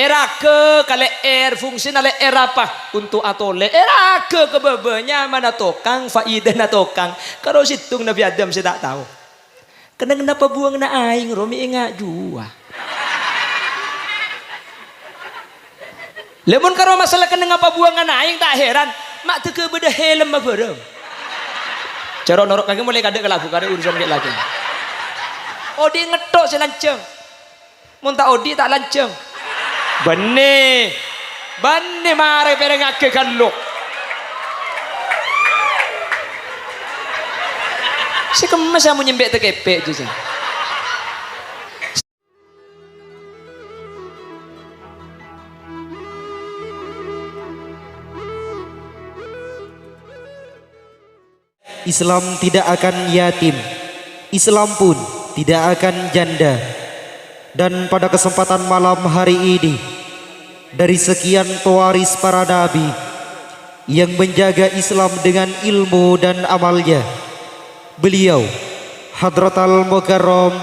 Era ke kale fungsi nale era apa untuk atole era ke kebebenya mana tokang faidah na tokang karo situng Nabi Adam saya tak tahu kenapa buang na aing romi ingat jua lemon karo masalah kenapa buang na aing tak heran mak teu beda helm mah bareng cara norok lagi mulai kadek lagu kada urusan kayak lagi odi ngetok selanceng mun tak odi tak lanceng Bane mare perengake kallo. Si kemas yang nyembek tekepek je. Islam tidak akan yatim, Islam pun tidak akan janda. Dan pada kesempatan malam hari ini, dari sekian pewaris para nabi yang menjaga Islam dengan ilmu dan amalnya, beliau Hadratal Mukarram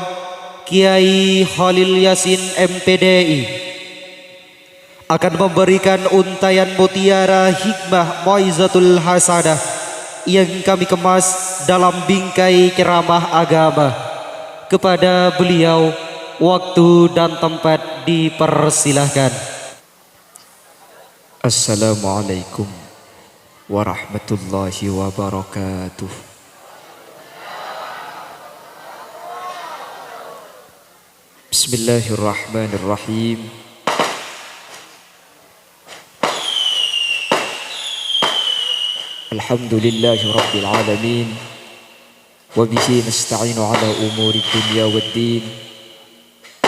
Kiai Khalil Yasin MPDI akan memberikan untayan mutiara hikmah Mau'izatul Hasanah yang kami kemas dalam bingkai ceramah agama. Kepada beliau waktu dan tempat dipersilahkan. Assalamualaikum warahmatullahi wabarakatuh. Bismillahirrahmanirrahim. Alhamdulillahi rabbil alamin. Wabihi nasta'inu ala umuri dunya waddin.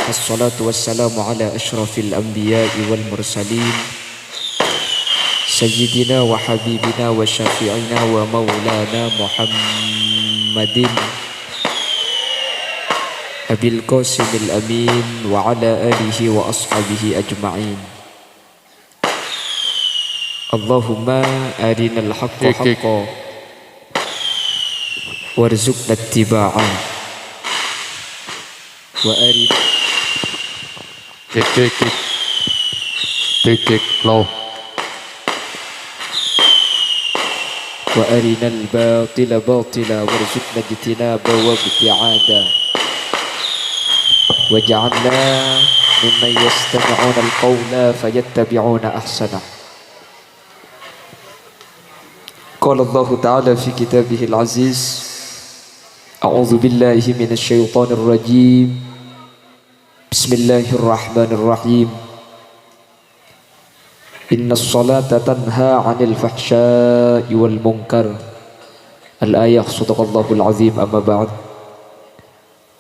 Assalatu wassalamu ala ashrafil anbiya'i wal mursalin Sayyidina wa habibina wa syafi'ina wa maulana Muhammadin Abil Qasimil Amin wa ala alihi wa ashabihi ajma'in. Allahumma arinal haqqa haqqa warzuqna ittiba'ah wa arinal Cek low. Wa arinal batila batila warzuqna ijtinaba wa ibti'ada waj'alna mimman yastami'una al-qawla fayattabi'una ahsanah. Qala Allah Ta'ala fi kitabihil aziz, a'udzu billahi minasy syaithanir rajim. Bismillahirrahmanirrahim. Innas salata tanha 'anil fahsya'i wal munkar. Al-ayah, sadaqallahul azim. Amma ba'd.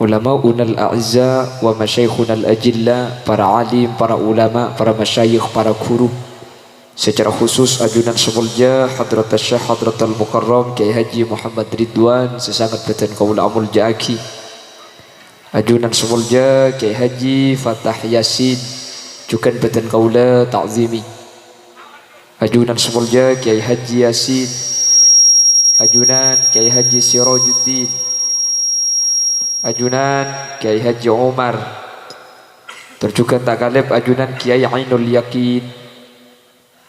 Ulama'una al-a'izza wa masyayikhuna al-ajilla, para alim, para ulama, para masyayikh, para guru, secara khusus ajunan semulja Hadratas Syekh Hadratal Mukarram Kiai Haji Muhammad Ridwan sesangat beten kaula amul jaaki, ajunan semulja Kiai Haji Fatah Yasin jukan beten kaula ta'zimi, ajunan semulja Kiai Haji Yasin, ajunan Kiai Haji Sirajuddin, ajunan Kiai Haji Umar, terjukan tak kalib ajunan Kiai Ainul Yakin,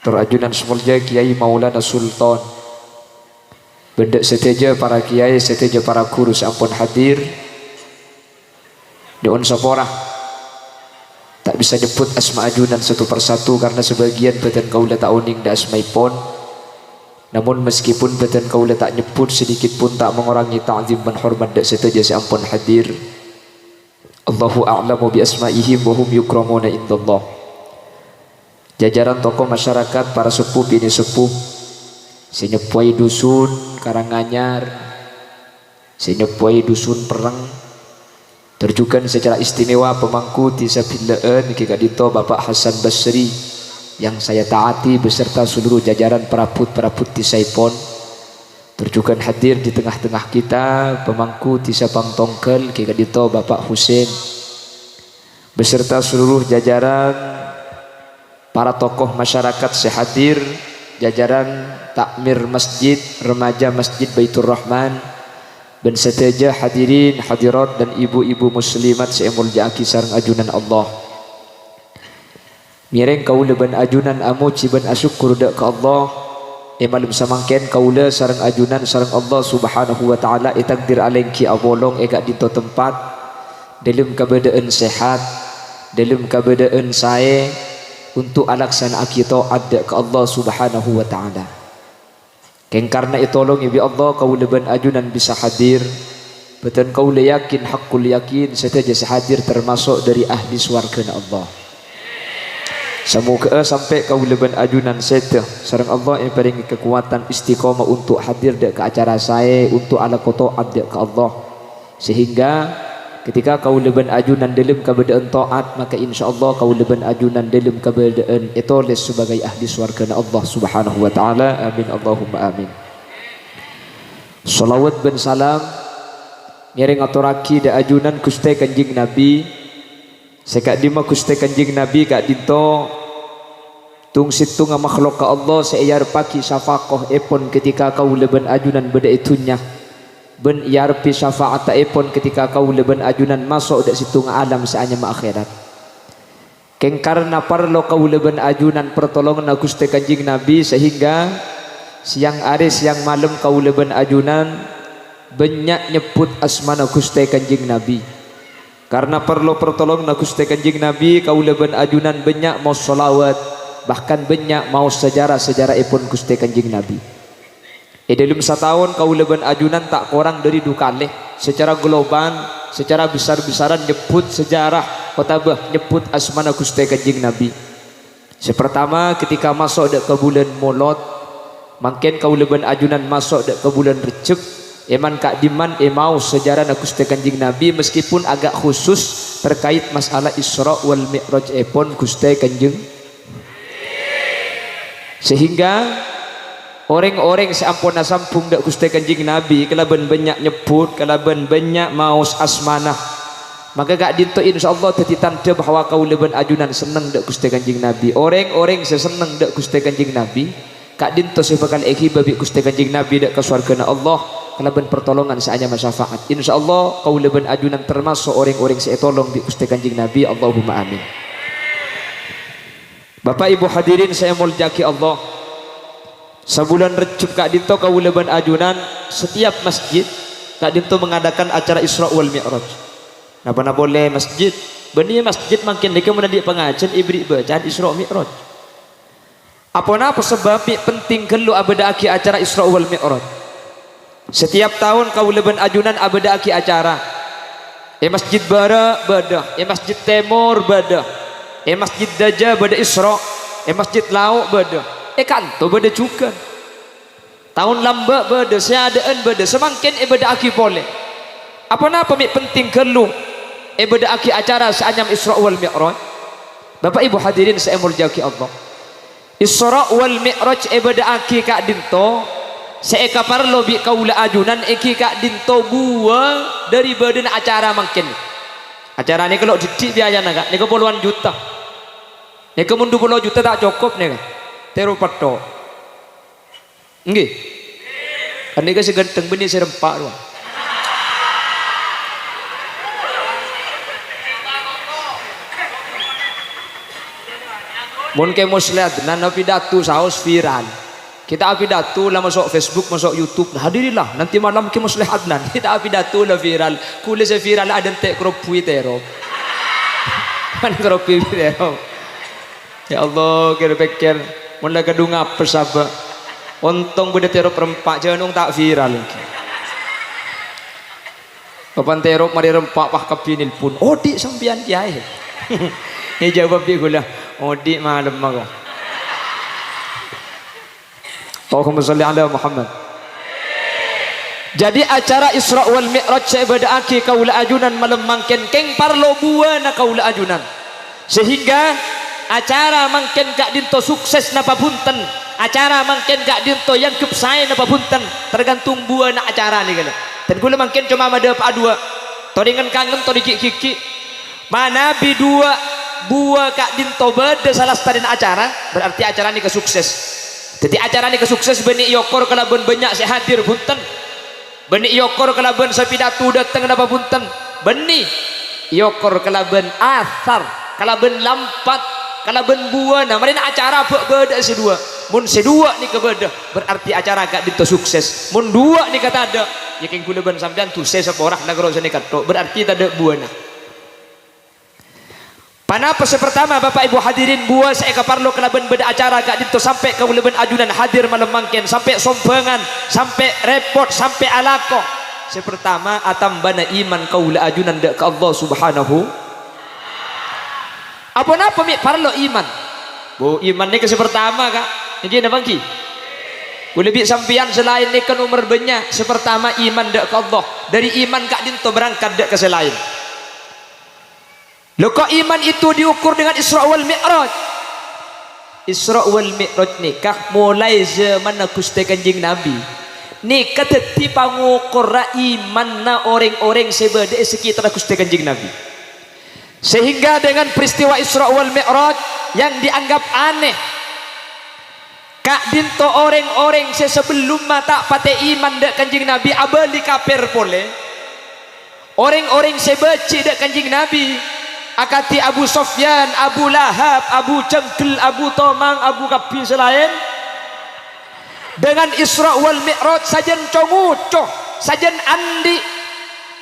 terajunan semulja Kiai Maulana Sultan, benda seteja para kiai, seteja para guru sampun hadir. Diun sapora tak bisa nyebut asma ajunan satu persatu karena sebagian beten kaula tak uning da asmaipun. Namun meskipun beten kaula tak nyebut sedikit pun tak mengurangi ta'zim dan hormat dak seteja sampun hadir. Allahu a'lamu bi asma'ihim wa hum yukramuna indallah. Jajaran tokoh masyarakat, para sepuh bini sepuh, sinyepuai dusun Karanganyar, sinyepuai dusun Pereng, terjukan secara istimewa pemangku Tisa Bilaan Kika Dito Bapak Hasan Basri yang saya taati beserta seluruh jajaran perabot-perabot Tisaipon, terjukan hadir di tengah-tengah kita pemangku Tisa Pangtongkel Kika Dito Bapak Husin beserta seluruh jajaran para tokoh masyarakat sehadir, jajaran takmir masjid, remaja masjid Baitur Rahman, dan seteja hadirin hadirat dan ibu-ibu muslimat seemul jaaki sareng ajunan Allah. Mireng kaula ban ajunan amuci ban asyukur dak ka Allah. Malum samangken kaula sareng ajunan sareng Allah Subhanahu wa taala takdir alengki abolong gak dito tempat dalam keadaan sehat, dalam keadaan sae untuk alaksana kita ada ke Allah Subhanahu wa taala. Keng karena itolong bi Allah kaula ban ajunan bisa hadir. Betul kaula yakin hakul yakin setaja hadir termasuk dari ahli swarga Allah. Semoga sampai kaula ban ajunan seteh sareng Allah yang paling kekuatan istiqomah untuk hadir dek ke acara saya untuk ala taat dek ke Allah, sehingga ketika kaula ban ajunan dalam keadaan taat maka insyaallah kaula ban ajunan dalam keadaan etoles sebagai ahli swarga Allah Subhanahu wa taala. Amin Allahumma amin. Salawat ben salam ngiring aturaki da ajunan Gusti Kanjeng Nabi. Sekak dima Gusti Kanjeng Nabi kak dinto tung situng makhluk ka Allah seiyar paki syafaqah epon ketika kaula ban ajunan beda itunya ben yarpi syafaat epon ketika kaula ban ajunan masuk dak situng alam seanya akhirat. Keng karena parlo kaula ban ajunan pertolongan Gusti Kanjeng Nabi sehingga siang hari siang malam kaula ban ajunan banyak nyebut asmana Gusti Kanjeng Nabi. Karena perlu pertolongan Gusti Kanjeng Nabi kaula ban ajunan banyak mau selawat, bahkan banyak mau sejarah-sejarah ipun Gusti Kanjeng Nabi. Dalam setahun kaula ban ajunan tak kurang dari 2 kali secara global, secara besar-besaran nyebut sejarah otabah nyebut asmana Gusti Kanjeng Nabi. Sepertama ketika masuk dak ke bulan Molot, mungkin kaula ban ajunan masuk dak ke bulan Recep. Eman kak diman mau sejarah Gusti Kanjeng Nabi meskipun agak khusus terkait masalah Isra wal Mi'raj epon Gusti Kanjeng, sehingga orang-orang seampuna sampung dak Gusti Kanjeng Nabi kalaban banyak nyebut kalaban banyak maus asmanah maka gak dinto insyaallah tadi tanda bahwa kaula ban ajunan seneng dak Gusti Kanjeng Nabi. Orang-orang seseneng dak Gusti Kanjeng Nabi kak dinto sebakal eki babi Gusti Kanjeng Nabi dak ke surga Allah kalaban pertolongan saanya masyafaat. Insyaallah kaula ban ajunan termasuk orang-orang seetolong di Gusti Kanjeng Nabi. Allahumma amin. Bapak Ibu hadirin saya mulyaki Allah. Sebulan Recep kak dinto kaula ban ajunan setiap masjid kak dinto mengadakan acara Isra wal Mi'raj. Napa boleh masjid? Benih masjid makin deka menadi pengajian ibri bacaan Isra Mi'raj. Apa sebab penting kelu abada aki acara Isra wal Mi'raj? Setiap tahun kaula ban ajunan abada aki acara. Masjid Bara bada, Masjid Timur bada, Masjid Daja bada Isra, Masjid Lau bada. Kanto bada juga. Tahun lamba bada, seadaan bada, semakin bada aki boleh. Apa penting kelu bada aki acara seanyam Isra wal Mi'raj. Bapak Ibu hadirin saya mulyaki Allah. Isra wal Mi'raj bada aki kak dinto seeka parlo bi kaula ajunan eki kak dinto gua dari badan acara mungkin. Acara ini kalau didik biaya naga, ini puluhan juta. Ini mundu 10 juta tak cukup nih. Teru pato. Nggih. Kan ini si ganteng benih serempak doang. Mun ke muslihat nan pidato saus viral. Kita pidato lah masuk Facebook, masuk YouTube. Hadirilah nanti malam ke muslihat nan. Kita pidato lah viral. Kule se viral ada tek kropui tero. Kan kropui tero. Ya Allah kira pikir mun la kadung apa saba. Untung beda tero perempak janung tak viral. Papan tero mari rempak pah kepinil pun. Oh dik sampian kiai. Ni jawab dia gula. Oh dik malam mago. Allahumma sholli ala Muhammad. Jadi acara Isra wal Mi'raj saya badaaki kaula ajunan malam mangken keng parlo buana kaula ajunan. Sehingga acara mangken kak dinto sukses napa punten. Acara mangken kak dinto yang kepsai napa punten. Tergantung buana acara nih kala. Dan kula mangken cuma ada apa dua. Toringan kangen to dikiki. Mana bi dua buah kak dinto beda salah satu acara berarti acara ini kesukses. Jadi acara ini kesukses benih yokor kalaban banyak saya hadir punten. Benih yokor kalaban saya pidato datang napa punten. Benih yokor kalaban asar kalaban lampat kalau ben buana marina acara beda sedua mun sedua ni kebeda berarti acara gak dito sukses mun dua ni kata ada ya king kula ben sampean tu saya seporah nagro sini kato berarti tak ada buana. Panapa sepertama Bapak Ibu hadirin buah saya kaparlo kelaban beda acara gak dito sampai ke uleben ajunan hadir malam mangken sampai sompengan sampai repot sampai alako. Sepertama atambana iman kaula ajunan dak ke Allah Subhanahu. Apa napa mi parlo iman? Bu iman ni ke sepertama kak. Ini na bangki. Boleh bi sampian selain ni ke nomor banyak. Sepertama iman dak ke Allah. Dari iman kak dinto berangkat dak ke selain. Loko iman itu diukur dengan Isra wal Mi'raj. Isra wal Mi'raj nikah mulai zaman Gusti Kanjeng Nabi. Nikah teti pangukur iman na orang-orang sebeda sekitar Gusti Kanjeng Nabi. Sehingga dengan peristiwa Isra wal Mi'raj yang dianggap aneh kak dinto orang-orang sebelum mata pate iman dak Kanjeng Nabi abali kafir pole. Orang-orang sebeci dak Kanjeng Nabi akati Abu Sofyan, Abu Lahab, Abu Jengkel, Abu Tomang, Abu Kabi selain dengan Isra wal Mi'raj sajen congucoh sajen andi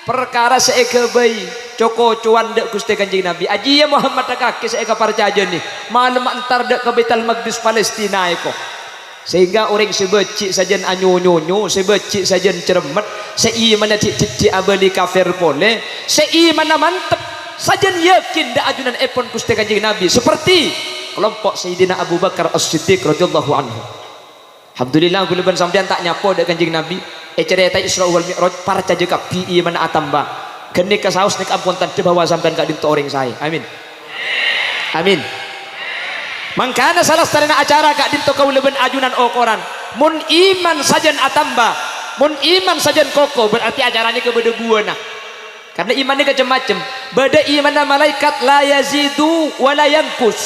perkara seeka bayi coko cuan dek Gusti Kanjeng Nabi aji ya Muhammad kaki seeka parcaja nih malam antar dek ke Baitul Maqdis Palestina eko sehingga orang sebeci sajen anyonyo sebeci sajen cermet seiman cik abali kafir pole seiman mantep sajen yakin dak ajunan epon Gusti Kanjeng Nabi seperti kelompok Sayyidina Abu Bakar As-Siddiq radhiyallahu anhu. Alhamdulillah kula ban sampean tak nyapo dak Kanjeng Nabi cerita Isra wal Mi'raj parca je kapi iman atamba geni ka saus nek ampun tante bawa sampean gak dinto orang saya amin amin mangkana salah sarana acara gak dinto kaula ben ajunan okoran mun iman sajen atamba mun iman sajen koko berarti acaranya ke beda buana karena imannya macam-macam beda iman malaikat la yazidu wa la yanqus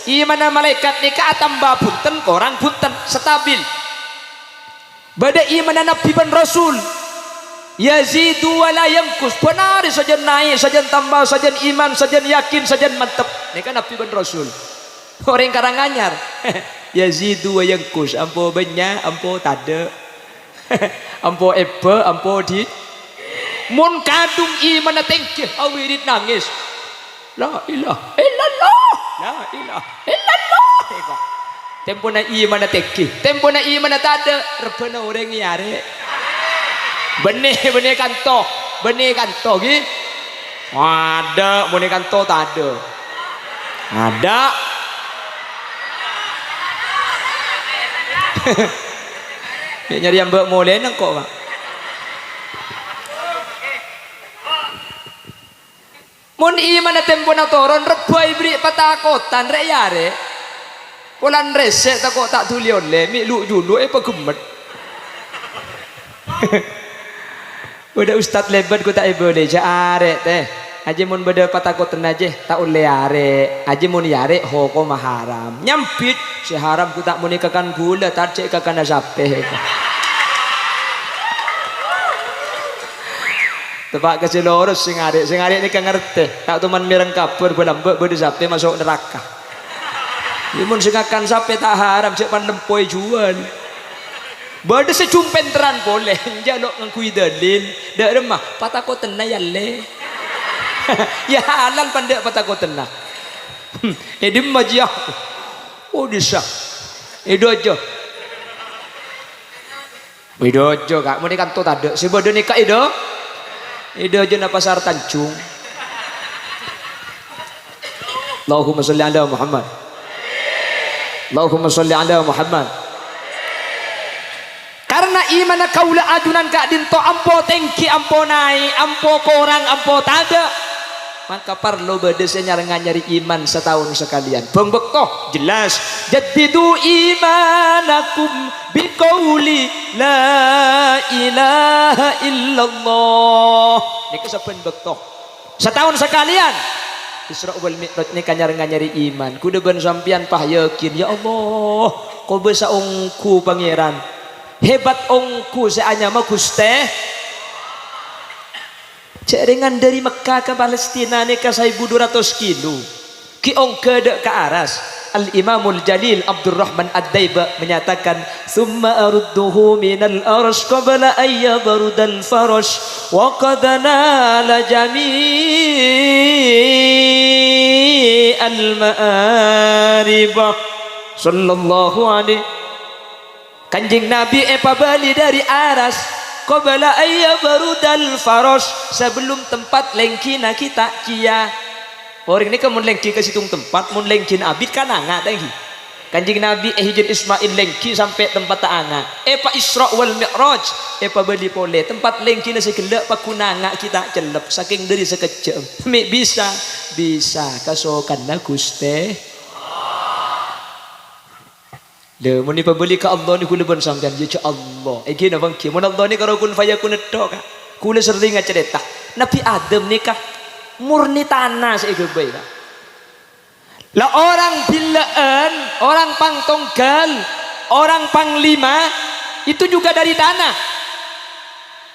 iman malaikat ni ka atamba punten korang punten stabil. Bada iman Nabi dan Rasul yazidu wala yankus benar saja naik saja tambah saja iman saja yakin saja mantap ini kan Nabi dan Rasul orang karanganyar yazidu wa yankus ampo banyak ampo tade ampo epe ampo di mun kadung iman tengke awirit nangis la ilaha illallah la ilaha illallah tempo na iman na teki tempo na iman na tada rebana orang yare benih kanto gi ada benih kanto tada ada nyari yang mbak mulai nang kok pak mun iman na tempo na toron reba ibri patakotan rek yare polan resek tak kok tak tuli oleh mi lu julu pegemet beda ustad lebat ku tak boleh arek teh aja mun beda patakotan aja tak oleh arek aja mun arek hoko maharam nyampit si haram ku tak muni kakan gula tak cek kakan asape tepak ke seluruh sing arek ni kan ngerti tak teman mireng kabur belambek beda sape masuk neraka. Imun singakan sampai tak haram cek pan lempoi jual. Bada secumpen teran boleh jalok ngakui dalil. Dak remah patako tenah ya le. Ya halal pandai patako tenah. Edim majah. Oh disa. Edojo. Edojo kak mau nikah tuh tade. Si bodoh nikah edo. Edojo na pasar Tanjung. Allahumma sholli ala Muhammad. Allahumma sholli ala Muhammad. Karena iman kaula ajunan kak dinto ampo tengki ampo naik ampo korang ampo tada maka perlu bedesnya nyari iman setahun sekalian bang bektoh jelas jaddidu imanakum biqauli la ilaha illallah ini kesepen bektoh setahun sekalian Isra wal Mi'raj ni nyari iman kudu ben sampian pah yakin ya Allah kau besa ongku pangeran hebat ongku seanya mah Gusti ceringan dari Mekah ke Palestina ni ka 1200 kilo Kiong kedek ke aras. Al-Imamul Jalil Abdurrahman Ad-Daiba menyatakan thumma arudduhu minal arsh qabla an yabrudal farash wa qad nala jami'al ma'arib sallallahu alaihi. Kanjeng Nabi pabali dari aras qabla an yabrudal farash, sebelum tempat lengkina kita kia. Orang ini kan mun lengki ke situng tempat, mun lengkin abid kan anga tadi. Kanjeng Nabi hijin Ismail lengki sampai tempat tak anga. Pak Isra wal Mi'raj, pa beli pole tempat lengki na sekelak pakunanga kita celep saking dari sekejap. Bisa kasokan na Guste. Le mun ni pabeli ka Allah ni kula ban sampean ya Allah. Gina bang ki mun Allah ni karo kun fayakun tok ka. Kula sering cerita. Nabi Adam ni kah murni tanah segebay kan. Lah orang bilaan, orang pangtonggal, orang panglima itu juga dari tanah.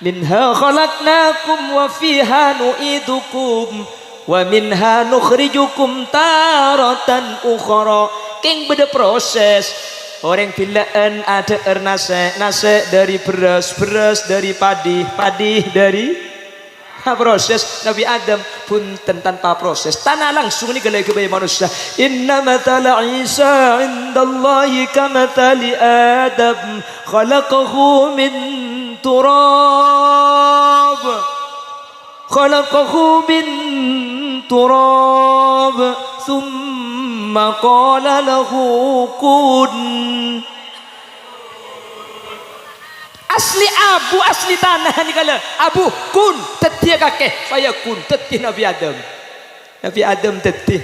Minha khalaqnakum wa fiha nu'idukum wa minha nukhrijukum taratan ukhra. Keng beda proses. Orang bilaan ada nase dari beras dari padi dari proses. Nabi Adam pun tanpa proses, tanah langsung ini galai kebayi manusia. Inna matala Isa indallahi kamatali Adam khalaqahu min turab thumma qala lahu kun. Asli abu asli tanah ni kala abu kun tetia kakek saya kun tetia Nabi Adam tetia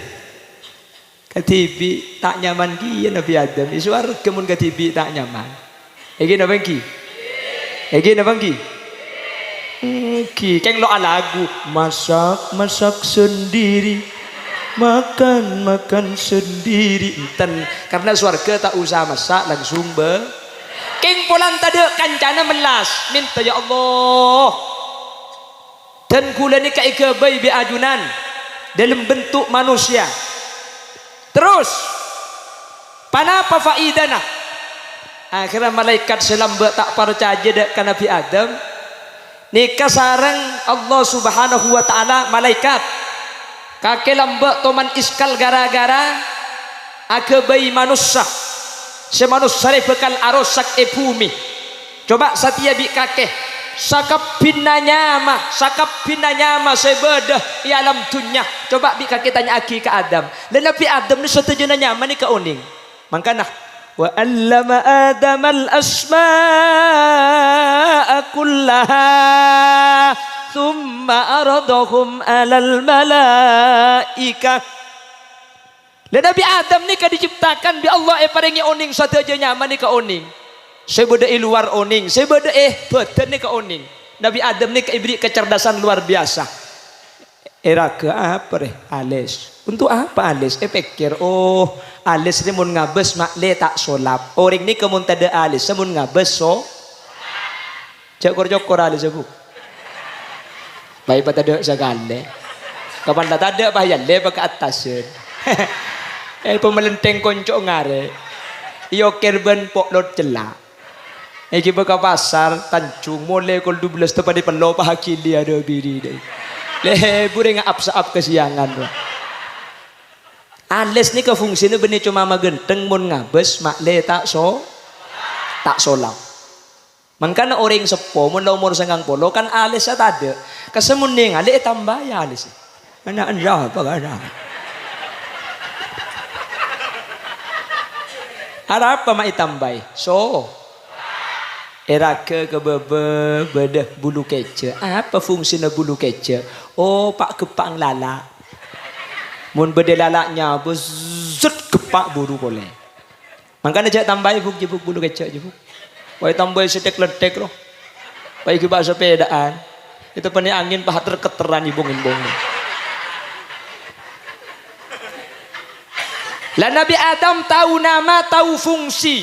katibi tak nyaman dia Nabi Adam di suara kemun katibi tak nyaman egi na bangki ki keng lo alagu masak sendiri makan sendiri enten karena surga tak usah masak langsung King polan tada kancana melas minta ya Allah dan kula ni kaikebay bi ajunan dalam bentuk manusia. Terus panapa faidana akhirnya malaikat selamba tak percaya dak ka Nabi Adam nikah sareng Allah Subhanahu wa taala malaikat kake lamba toman iskal gara-gara akebay manusia semanusia bekal arosak bumi. Coba satia bi kakeh sakap bina nyama sebedah di alam dunia. Coba bi kakeh tanya aki ke Adam. Lenapi Adam ni suatu jena nyama ni ke uning. Mangkana wa allama Adam al asma'a kullaha thumma aradahum alal malaikah. Dan Nabi Adam ni kan diciptakan bi Allah paringi oning satu aja nyaman ni ka oning. Sebeda luar oning, sebeda badan ni ka oning. Nabi Adam ni diberi kecerdasan luar biasa. Era ke apa alis. Untuk apa alis? Pikir alis ni mun ngabes mak le tak solap. Orang ni kemun tada alis, mun ngabes so. Cokor alis aku. Baik pada tada sagale. Kapan tak ada bahayan le ke atasin. Pemelenteng konco ngare iyo kerben pok lot celak iki beka pasar Tanjung mulai kol 12 tepat di pelo pahakili ada biri deh le bure ngap-saap kesiangan lah. Ales ni ke fungsine benih cuma magenteng mun ngabes mak le tak solap. Mangkana orang sepo mun umur 90 kan ales tak ada kesemun ning ale tambah ya ales anak anda apa kan Harap apa mak itambai? So, era ke bedah bulu kece. Apa fungsinya bulu kece? Oh, pak kepang lala. Mun beda lalaknya bezut kepak bulu boleh. Makanya cak tambai jebuk bulu kece jebuk. Wai tambai setek letek loh. Wai ke bahasa sepedaan. Itu pani angin pahat terketeran ibung-ibung. Lah Nabi Adam tahu nama, tahu fungsi.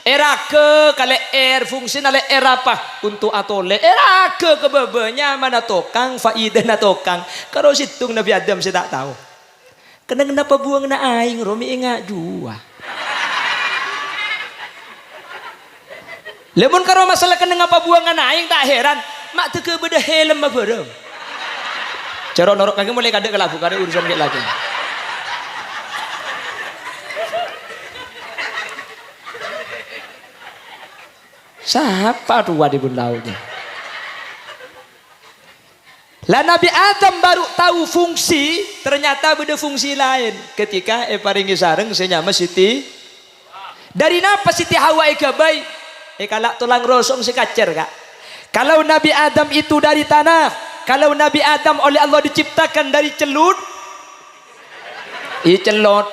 Era ke kale fungsi nale era apa? Untuk atole. Era ke kebebenya mana tokang, faidah na tokang. Kalau situng Nabi Adam saya tak tahu. Kenapa buang na aing romi ingat jua. Lemon karo masalah kenapa buangan aing tak heran. Mak teu beda helm mah bareng. Cara norok kaki mulai kadek kelabu kada urusan kayak lagi. Siapa tuh wadi bun lautnya? Lah Nabi Adam baru tahu fungsi, ternyata beda fungsi lain. Ketika paringi sareng senyama Siti. Dari napa Siti Hawa ikabai? Kalak tulang rosong sekacer kak. Kalau Nabi Adam itu dari tanah, kalau Nabi Adam oleh Allah diciptakan dari celut, celot.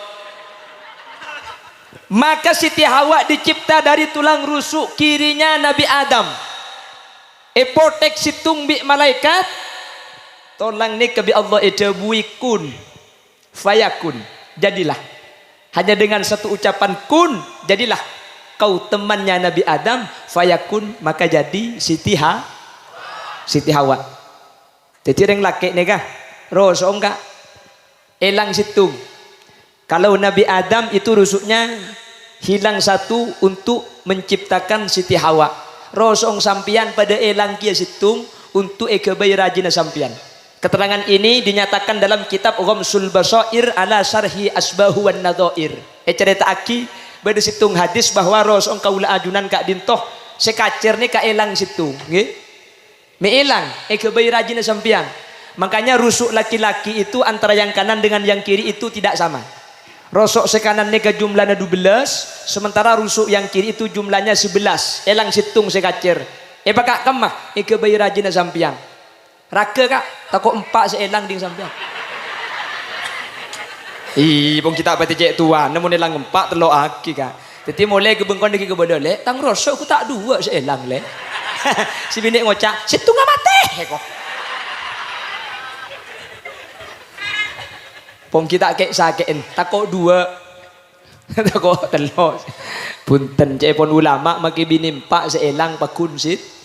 Maka Siti Hawa dicipta dari tulang rusuk kirinya Nabi Adam. Epotek situng bi malaikat. Tolong nih kebi Allah edabui kun fayakun, jadilah. Hanya dengan satu ucapan kun, jadilah kau temannya Nabi Adam, fayakun, maka jadi Siti Hawa. Jadi orang laki nih kah rosong kah elang situng. Kalau Nabi Adam itu rusuknya hilang satu untuk menciptakan Siti Hawa. Rosong sampian pada elang kia situng untuk ekebai rajina sampian. Keterangan ini dinyatakan dalam kitab Ghamsul Basair ala Syarhi Asbahu wan Nadhair. Cerita aki pada situng hadis bahwa rosong kaula ajunan kak dintoh sekacer ni ka elang situng, nggih. Me elang kebai rajina sampian. Makanya rusuk laki-laki itu antara yang kanan dengan yang kiri itu tidak sama. Rosok sekanan ni ke jumlahnya 12, sementara rusuk yang kiri itu jumlahnya 11. Elang situng sekacer. Pakak kemah kebai rajina sampian. Raka kak, takut empat seelang ding sampai. Pun kita pati cek tua, namun elang empat telok aki kak. Jadi mulai kebengkon lagi kebodoh le, tang rosok ku tak dua seelang le. Si bini ngocak, situ nggak mati kok. Pun kita kek sakein, takut dua, takut telok. Punten cek pun ulama maki bini empat seelang pakun sit.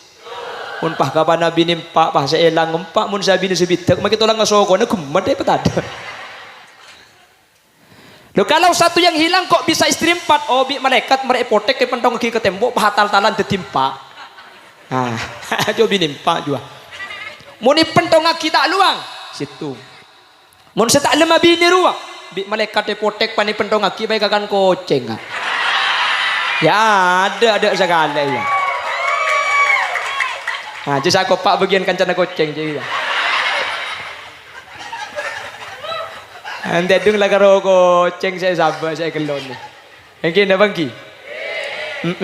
Mun pah kapan nabi nimpak pah seelang empak mun sabi ni sebitek maki tolong ngasoko na gemet petada. Loh kalau satu yang hilang kok bisa istri empat? Oh bi malaikat merepotek ke pentong ke tembok pahatal-talan tetimpa. Nah, jo bi nimpak jua. Mun pentong aki tak luang situ. Mun setak lemah bini ruang bi malaikat depotek pani pentong aki baik akan koceng. Ya ada segala ya. Nah, jadi aku pak bagian kancana koceng jadi. Anda deng lah karo koceng saya sabar saya kelon. Mungkin apa ki?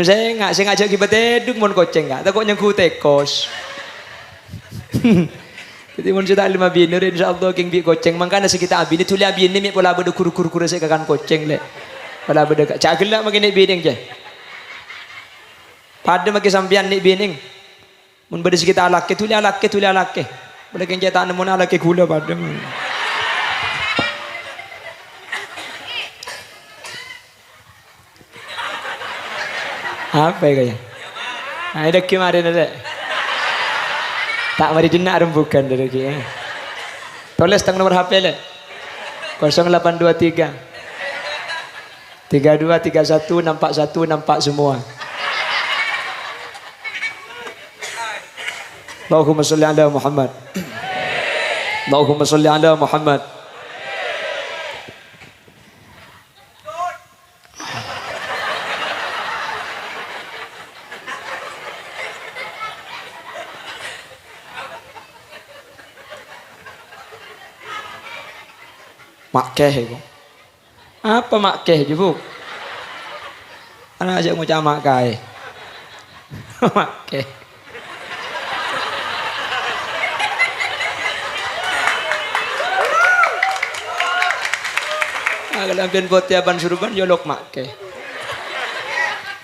Saya ngajak kita tedung mon koceng nggak? Takut nyengku tekos. Jadi mon sudah 5 biner insyaallah king bi koceng mangkana sekitar abini tuli abini mi pola beda kur-kur saya kakan koceng le. Pola beda cagel lah makin nek bining je. Pada makin sampian nek bining. Mun beda sekitar alake tuli alake. Boleh king cetak nemu alake gula pada. Apa ya kaya? Nah, ada kemarin ada. Tak mari jenak rembukan dari kia. Tulis tang nomor HP le. 0823 3231 nampak semua. Allahumma sholli ala Muhammad. Allahumma sholli ala Muhammad. Makkeh itu. Apa makkeh je bu? Anak ajak ngucap makkeh. Makkeh. Kalau ambil botiaban suruban yolok makkeh.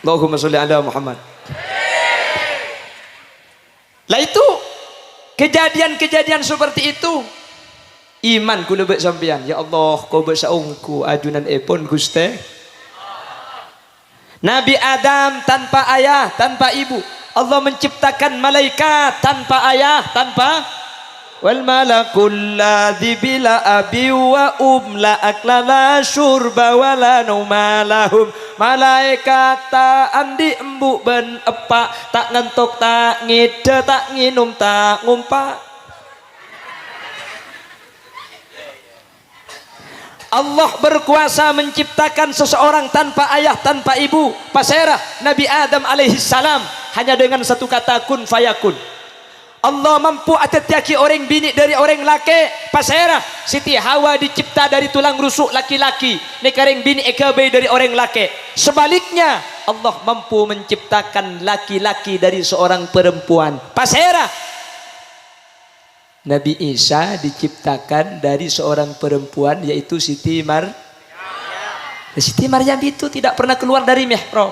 Allahumma sholli ala Muhammad. Lah itu kejadian-kejadian seperti itu iman ku lebek sampean. Ya Allah kau bersaungku ajunan epon Guste. Nabi Adam tanpa ayah tanpa ibu, Allah menciptakan malaikat tanpa ayah tanpa wal malakul ladzi bila abi wa la akla la syurba wa la nauma lahum. Malaikat tak andi embuk ben epak, tak ngentuk tak ngide tak nginum tak ngumpak. Allah berkuasa menciptakan seseorang tanpa ayah, tanpa ibu. Pasera Nabi Adam alaihi salam hanya dengan satu kata kun fayakun. Allah mampu atetiaki orang bini dari orang laki. Pasera Siti Hawa dicipta dari tulang rusuk laki-laki. Nekareng bini ekabe dari orang laki. Sebaliknya Allah mampu menciptakan laki-laki dari seorang perempuan. Pasera Nabi Isa diciptakan dari seorang perempuan, yaitu Siti Maryam. Siti Maryam itu tidak pernah keluar dari mihrab.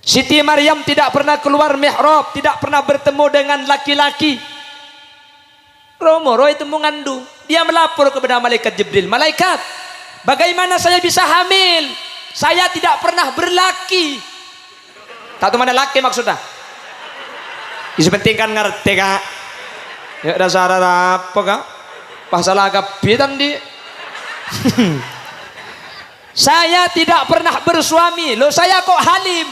Siti Maryam tidak pernah keluar mihrab, tidak pernah bertemu dengan laki-laki. Romoro itu mengandung. Dia melapor kepada malaikat Jibril, malaikat, bagaimana saya bisa hamil? Saya tidak pernah berlaki. Tak tahu mana laki maksudnya. Isu penting kan ngerti kak. Ya dasar apa kak? Pasal agak bidan di. Saya tidak pernah bersuami. Loh saya kok halim?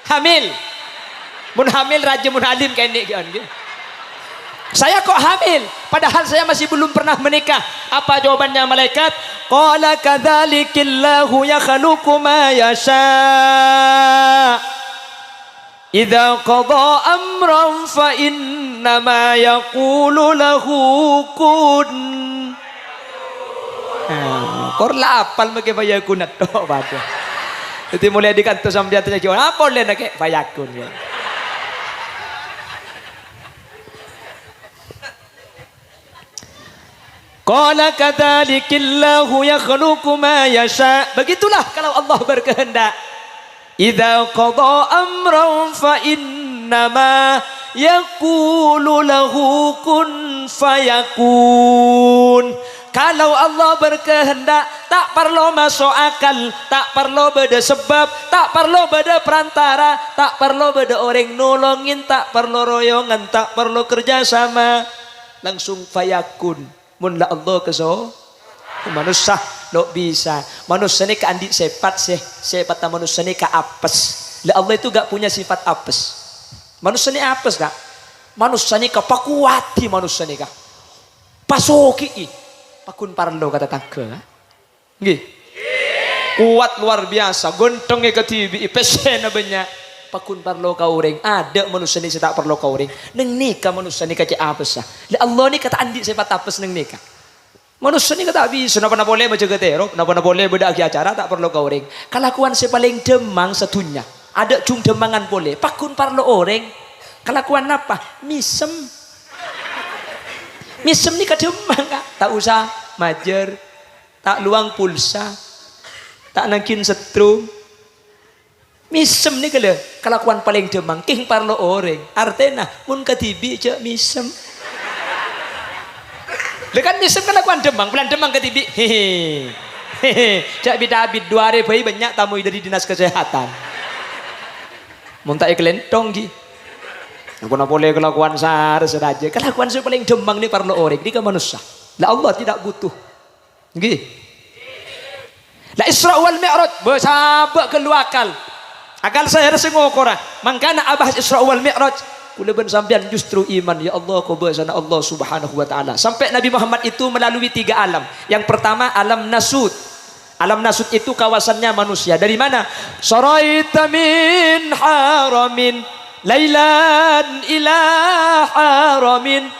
Hamil. Mun hamil raja mun halim kayak ini kan. Saya kok hamil? Padahal saya masih belum pernah menikah. Apa jawabannya malaikat? Qala kadzalikillahu yakhluqu ma yasha. Idza qada amran fa innama yaqulu lahu kun. Korla apal make fayakun to baca. Jadi mulai dikanto sampai atasnya gimana? Apa boleh nak fayakun ya. Qala kadzalikillahu yakhluqu ma yasha. Begitulah kalau Allah berkehendak. Idza qada amran fa innama yaqulu lahu kun fayakun. Kalau Allah berkehendak, tak perlu masuk akal, tak perlu beda sebab, tak perlu beda perantara, tak perlu beda orang nolongin, tak perlu royongan, tak perlu kerjasama, langsung fayakun. Munlah Allah keso manusia lo bisa. Manusia ni keandi sepat sepat manusia ni ke apes. Lah Allah itu gak punya sifat apes. Manusia ni apes gak? Manusia ni kepakuati manusia ni kak. Pasoki pakun parlo kata tangke. Nggih. Kuat luar biasa, gontongnya ketibi pesen banyak. Pakun parlo kau ring. Ada manusia ni tak perlu kau ring. Neng nikah manusia ni kaca apes. Lah Allah ni kata andi sifat apes neng nikah. Manusia ni kata bisa, napa boleh menjaga terok, napa boleh berdaki acara, tak perlu kau ring. Kelakuan saya paling demang satunya. Ada cung demangan boleh. Pakun parlo orang. Kelakuan apa? Misem. Misem ni kademang kak. Tak usah majer, tak luang pulsa, tak nangkin setrum. Misem ni kelakuan paling demang. King parlo orang. Artena mun katibi je misem. Lekan misem kelakuan demang. Bulan demang katibi. Hehehe. Cak bidabid 2 hari bayi banyak tamu dari dinas kesehatan. Mun tak kelentong gi. Aku nak boleh kelakuan sar saja. Kelakuan saya paling demang ni parlo orang. Dia manusia. Lah Allah tidak butuh. Nggih. Lah Isra wal Mi'raj bersabak keluar akal. Akal saya rasa ngokora. Mangkana abah Isra wal Mi'raj. Kula ben sampean justru iman ya Allah ko bersana Allah Subhanahu wa taala. Sampai Nabi Muhammad itu melalui 3 alam. Yang pertama alam nasut. Alam nasut itu kawasannya manusia. Dari mana? Saraita min haramin lailan ila haramin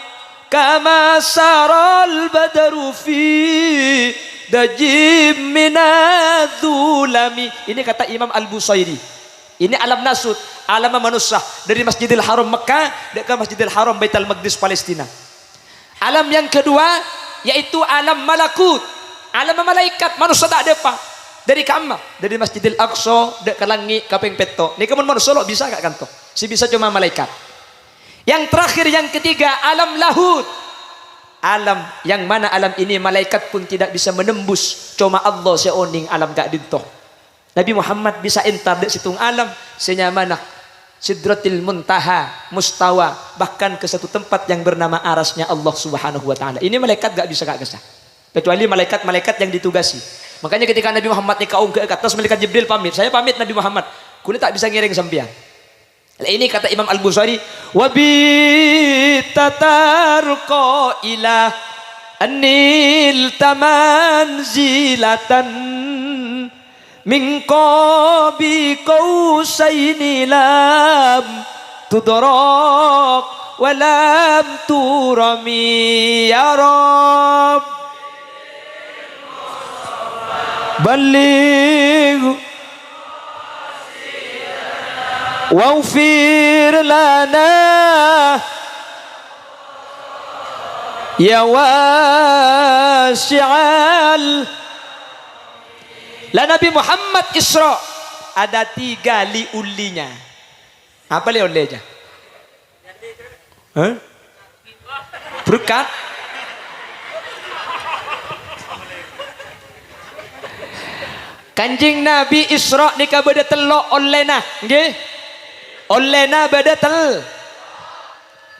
kama saral badru fi dajim minadzulami. Ini kata Imam Al-Busairi. Ini alam nasut, alam manusia dari Masjidil Haram Mekah ke Masjidil Haram Baitul Maqdis Palestina. Alam yang kedua yaitu alam malakut, alam malaikat. Manusia tak ada apa. Dari kamar, dari Masjidil Aqsa dek ke langit kaping peto. Ni kemun manusia lo bisa gak kanto? Si bisa cuma malaikat. Yang terakhir yang ketiga alam lahut. Alam yang mana alam ini malaikat pun tidak bisa menembus. Cuma Allah seoning alam gak dintoh. Nabi Muhammad bisa entar dek situng alam senyamanah Sidratil Muntaha, Mustawa, bahkan ke satu tempat yang bernama arasnya Allah Subhanahu wa taala. Ini malaikat gak bisa gak kesah. Kecuali malaikat-malaikat yang ditugasi. Makanya ketika Nabi Muhammad nikaung ke atas, malaikat Jibril pamit. Saya pamit Nabi Muhammad. Kulit tak bisa ngiring sampean. Ini kata Imam Al-Bukhari, wa bi tatarqa ila anil tamanzilatan min qabi qausaini lam tudrak wa lam turami ya rab baligh waghfir lana ya wasi'al. Lah Nabi Muhammad Isra ada 3 liulinya. Apa liulinya? Berkat. Kanjing Nabi Isra nika beda telok olena, nggih. Olena beda tel.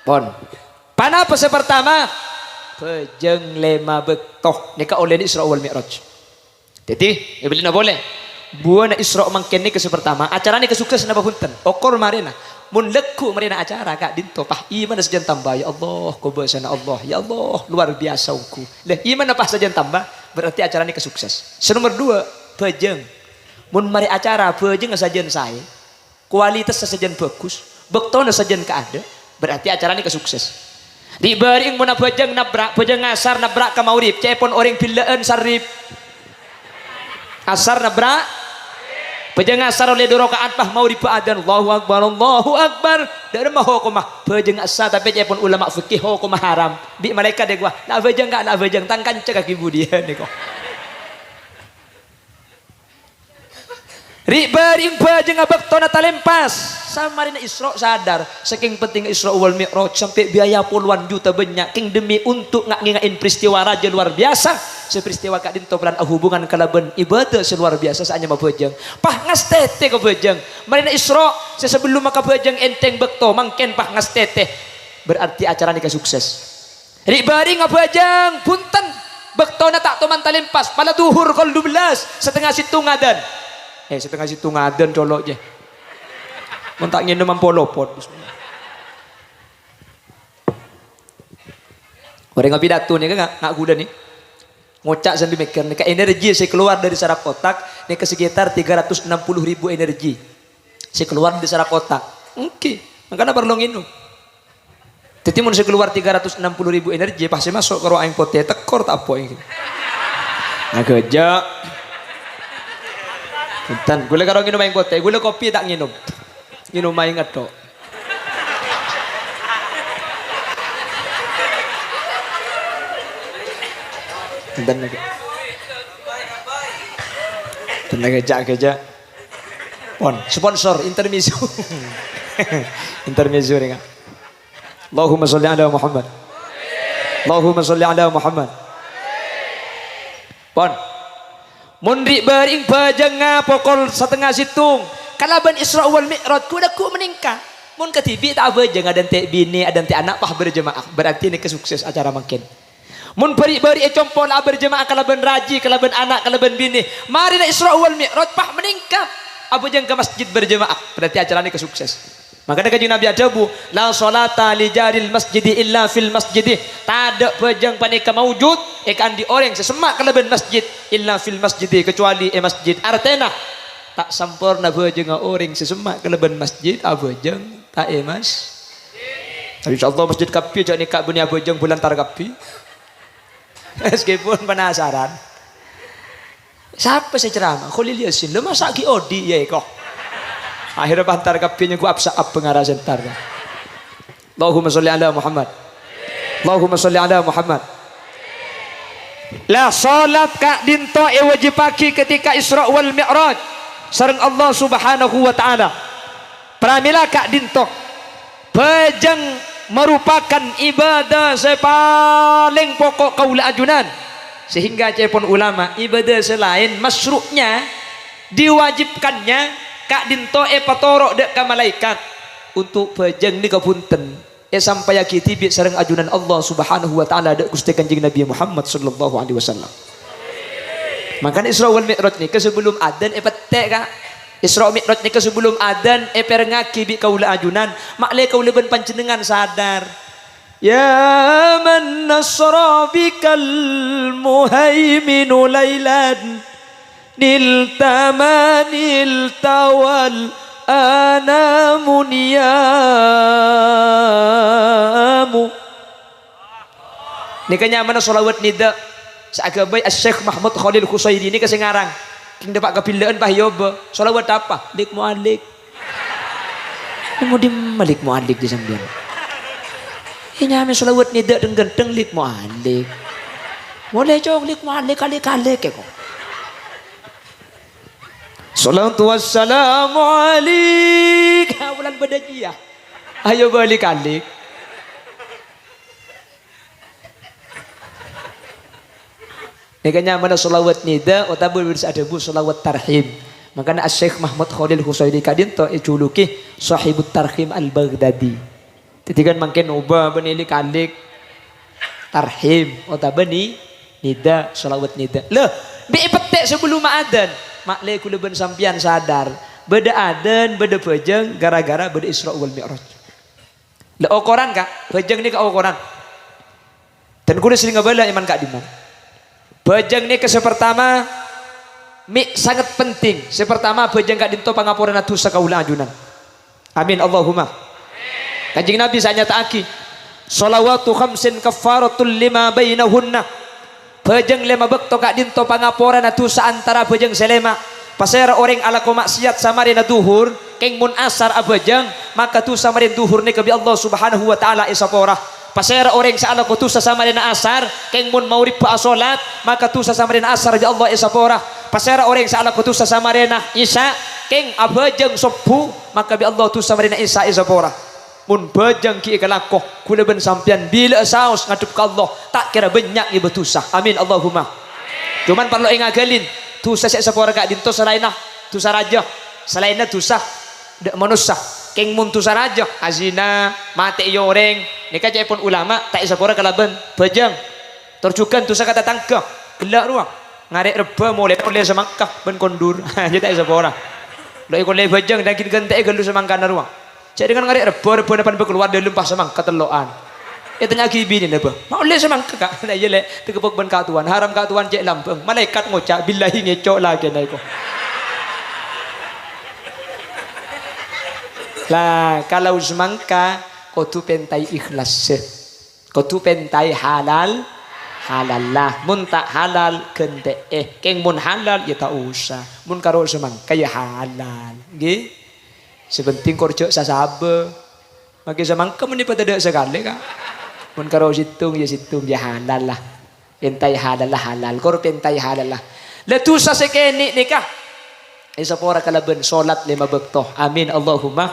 Pon. Panapa sepertama? Pejeng lema bektoh nika olena Isra wal Mi'raj. Jadi, ya boleh boleh. Buana Isra mangken ni ke pertama, acara ni kesukses napa punten. Okor marina. Mun leku marina acara kak dinto pah iman sejen tambah ya Allah, ko besana Allah. Ya Allah, luar biasa ungku. Leh iman apa sejen tambah, berarti acara ni kesukses. Nomor 2, pejeng. Mun mari acara pejeng sajen saya. Kualitas sajen bagus, bektona sajen keada, berarti acara ni kesukses. Di baring mun pejeng nabrak, pejeng ngasar nabrak ka maurib, cepon orang pilaan sarip. Asar nabrak pejeng asar oleh 2 rakaat pah mau dipadan Allahu Akbar dari mah hukumah pejeng asar tapi pun ulama fikih hukumah haram bi malaikat deh gua nak pejeng enggak nak pejeng tangkan cek kaki budi ni kok ribaring pejeng abak tona talempas samarina Isra sadar saking penting Isra wal Mi'raj sampai biaya puluhan juta banyak king demi untuk ngingain peristiwa raja luar biasa seperistiwa kak dinto pelan hubungan kalaban ibadah seluar biasa saanya mah bejeng pah ngastete ke bejeng marina Isra sebelum maka bejeng enteng bekto mangken pah ngastete berarti acara nikah sukses ribaring ngabejeng punten bektona tak toman talimpas pada duhur kol 12 setengah situngadan setengah situngadan colok je mentak nginum ampolopot orang ngopi datu nih kan nak kuda nih ngocak sambil mikir nih ke energi saya keluar dari saraf otak nih ke sekitar 360.000 energi saya keluar dari saraf otak oke makanya perlu nginum jadi mun saya keluar 360.000 energi pasti masuk ke ruang pote tekor tak apa ini nah kerja Bentar, gue kalau nginum aing pote, gue kopi tak nginum aing ngetok. Bentar lagi. Keja. Pon, sponsor intermezzo. Intermezzo ringan. Allahumma sholli ala Muhammad. Allahumma sholli ala Muhammad. Pon. Mundri bering pejeng pokol setengah situng kalaban Isra wal Mi'raj kuda ku meningkat mun ketibi tak bejeng ada ente bini ada ente anak pah berjemaah berarti ini kesukses acara makin mun beri compol berjemaah kalaban raji kalaban anak kalaban bini mari na Isra wal Mi'raj pah meningkat abujeng ke masjid berjemaah berarti acara ini kesukses. Makanya kanjeng Nabi adabu la salata li jaril masjidi illa fil masjidi tak ada pejang panika maujud ikan di orang sesemak kalaban masjid illa fil masjidi kecuali masjid artena tak sempurna pejang orang sesemak kalaban masjid abujeng tak mas tapi insyaallah masjid kapi jak nikah beni abujeng bulan tar kapi meskipun penasaran siapa saya ceramah Khalil Yasin lu masa ki odi ya kok akhirnya bantar kapinya ku apsa ap pengarasan tar. Allahumma sholli ala Muhammad. Allahumma sholli ala Muhammad. La salat ka dinto e wajibaki ketika Isra wal Mi'raj sareng Allah Subhanahu wa taala. Pramila ka dinto pejeng merupakan ibadah sepaling pokok kaula ajunan sehingga cepon ulama ibadah selain masru'nya diwajibkannya kak dinto patorok dek ka malaikat untuk pejeng ni kapunten sampai kitibit sareng ajunan Allah Subhanahu wa taala dak Gusti Kanjeng Nabi Muhammad sallallahu alaihi wasallam. Makanya Isra wal Mi'raj ni sebelum adzan petek kak. Isra Mi'raj ni sebelum adzan perengaki bi kaula ajunan maklai kaula ben panjenengan sadar. Ya man nasra bikal muhaiminu lailan niltamanil tawal ana munyamu. Ni kanya mana solawat nida saagabai Syekh Mahmud Khalil Khusairi ni kasi ngarang king dapat kapilaan pahyoba solawat apa lik mualik mau di malik mualik di sambian ini ame solawat nida dengan genteng lik mualik boleh jauh lik mualik kali-kali ke kok. Salatu wassalamu alaika bulan badajiyah. Ayo balik-alik. Nekanya mana salawat nida otabul bersadabu salawat tarhim. Makanya Syekh Mahmud Khalil Khusairi kadin to ijuluki sahibut tarhim al-Baghdadi. Titikan mangken ubah benili kalik tarhim otabani nida salawat nida. Loh, bi petek sebelum adzan. Maklai kula ben sampian sadar beda adan beda pejeng gara-gara beda Isra wal Mi'raj. Le ukuran kak pejeng ni ka ukuran dan kula sering ngabala iman kak diman pejeng ni sepertama sangat penting sepertama pejeng kak dinto pangapuran dosa kaula ajunan amin Allahumma. Kanjeng Nabi saya nyataaki sholawatu khamsin kafaratul lima bainahunna pejeng lema bekto kak dinto pangaporan dosa antara pejeng selema pasera orang ala ko maksiat samarin duhur keng mun asar abejeng maka tu samarin duhur ni kebi Allah Subhanahu wa taala isapora pasera orang sa ala ko tu samarin asar keng mun maurib pa salat maka tu samarin asar bi Allah isapora pasera orang sa ala ko tu samarin isya keng abejeng subuh maka bi Allah tu samarin isya isapora. Mun bajang ki ikalakoh kula ben sampian bila saus ngadep ka Allah tak kira banyak ibu tusa amin Allahumma. Cuman perlu ingagalin tusa sek sepora gak dinto selainah tusa raja selainnya tusa dak manusia keng mun tusa raja azina mati yoreng nikah pun ulama tak sepora kalaban bajang terjukan tusa kata tangka gelak ruang ngarek reba mulai semangkah ben kondur jadi tak sepora lo ikon le bajang dan kin gante gelu semangkana ruang. Jadi dengan ngarek rebo depan berkeluar dalam pas semang keteloan. Itu nyagi bini napa? Mau le semang kak. Nah iya le tekepok ben katuan haram katuan cek lampeng. Malaikat ngocak billahi ngecok lagi naik kok. Lah kalau semangka kudu pentai ikhlas. Kudu pentai halal lah. Mun tak halal kente keng mun halal ya tak usah. Mun karo semangka ya halal. Nggih. Sebenting korjok sasabe maki samang kamu ni pada sekali kak mun karo situng ya halal lah pentai halal lah halal kor pentai halal lah letu sa sekeni nikah isapora kalaben salat 5 bekto amin Allahumma.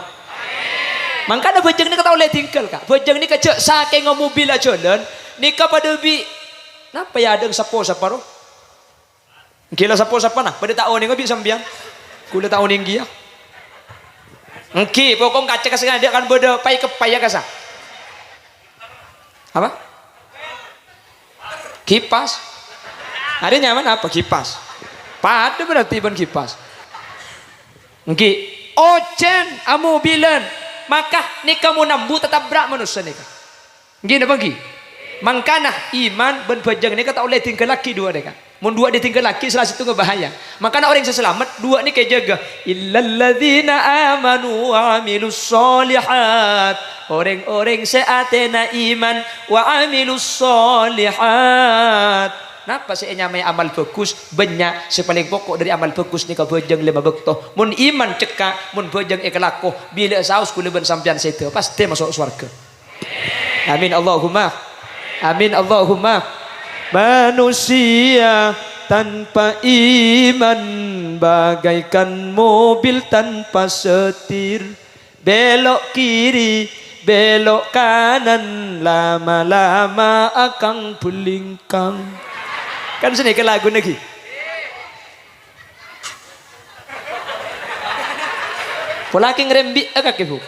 Mangkana bejeng ni kata oleh tinggal kak bejeng ni kecek saking mobil ajolan nikah pada bi napa ya ada sapo-sapo ro gila sapo-sapo nah pada tahun ni ngobi sambian kula tahun ning dia engki pokok kaca kasih dia kan beda pai kepaya kasa apa kipas ada nyaman apa kipas pada berarti ban kipas engki ojen amobilan maka nikah mau nambu tetap berak manusia nikah engki apa engki mangkana iman ben bajang nikah tak boleh tinggal laki dua nikah mun dua ditinggal laki salah satu ngebahaya makanya orang yang selamat dua ni kayak jaga illalladzina amanu wa amilus solihat orang-orang seatena iman wa amilus solihat. Napa saya nyamai amal bagus banyak sepaling pokok dari amal bagus ni kabajang 5 bekto mun iman cekak mun bajang ikhlakoh bila saus kula ben sampean seto pasti masuk surga amin Allahumma amin Allahumma. Manusia tanpa iman bagaikan mobil tanpa setir belok kiri belok kanan lama-lama akan pelingkang kan sini ke lagu lagi polaki ngerembi agak ibu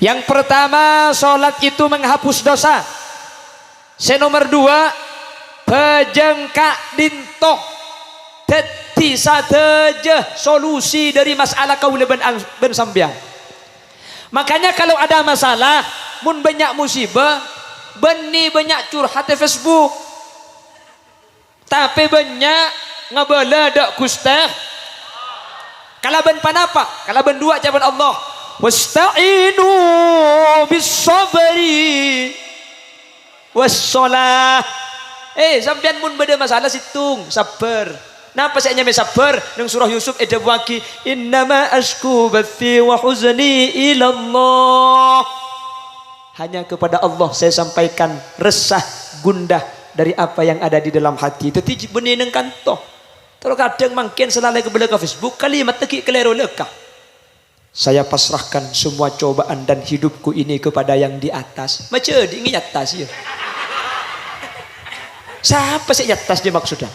Yang pertama, sholat itu menghapus dosa. Senomor dua, pejengkak dintoh teti sateja solusi dari masalah kau ben sambian. Makanya kalau ada masalah, mun banyak musibah, beni banyak curhat di Facebook, tapi banyak ngabala dak kustah. Kalau ben panapa? Kalau ben dua jawaban Allah, wasta'inu bis sabri wassalah. Sampean mun beda masalah situng sabar. Napa saya nyame sabar? Nang surah Yusuf ada waki innama asku bathi wa huzni ila Allah. Hanya kepada Allah saya sampaikan resah gundah dari apa yang ada di dalam hati. Itu benih nang kantoh. Terus kadang mungkin selalu ke belakang Facebook kalimat teki kelero lekah. Saya pasrahkan semua cobaan dan hidupku ini kepada yang di atas. Macam di atas ya. Siapa sih atas dimaksudnya?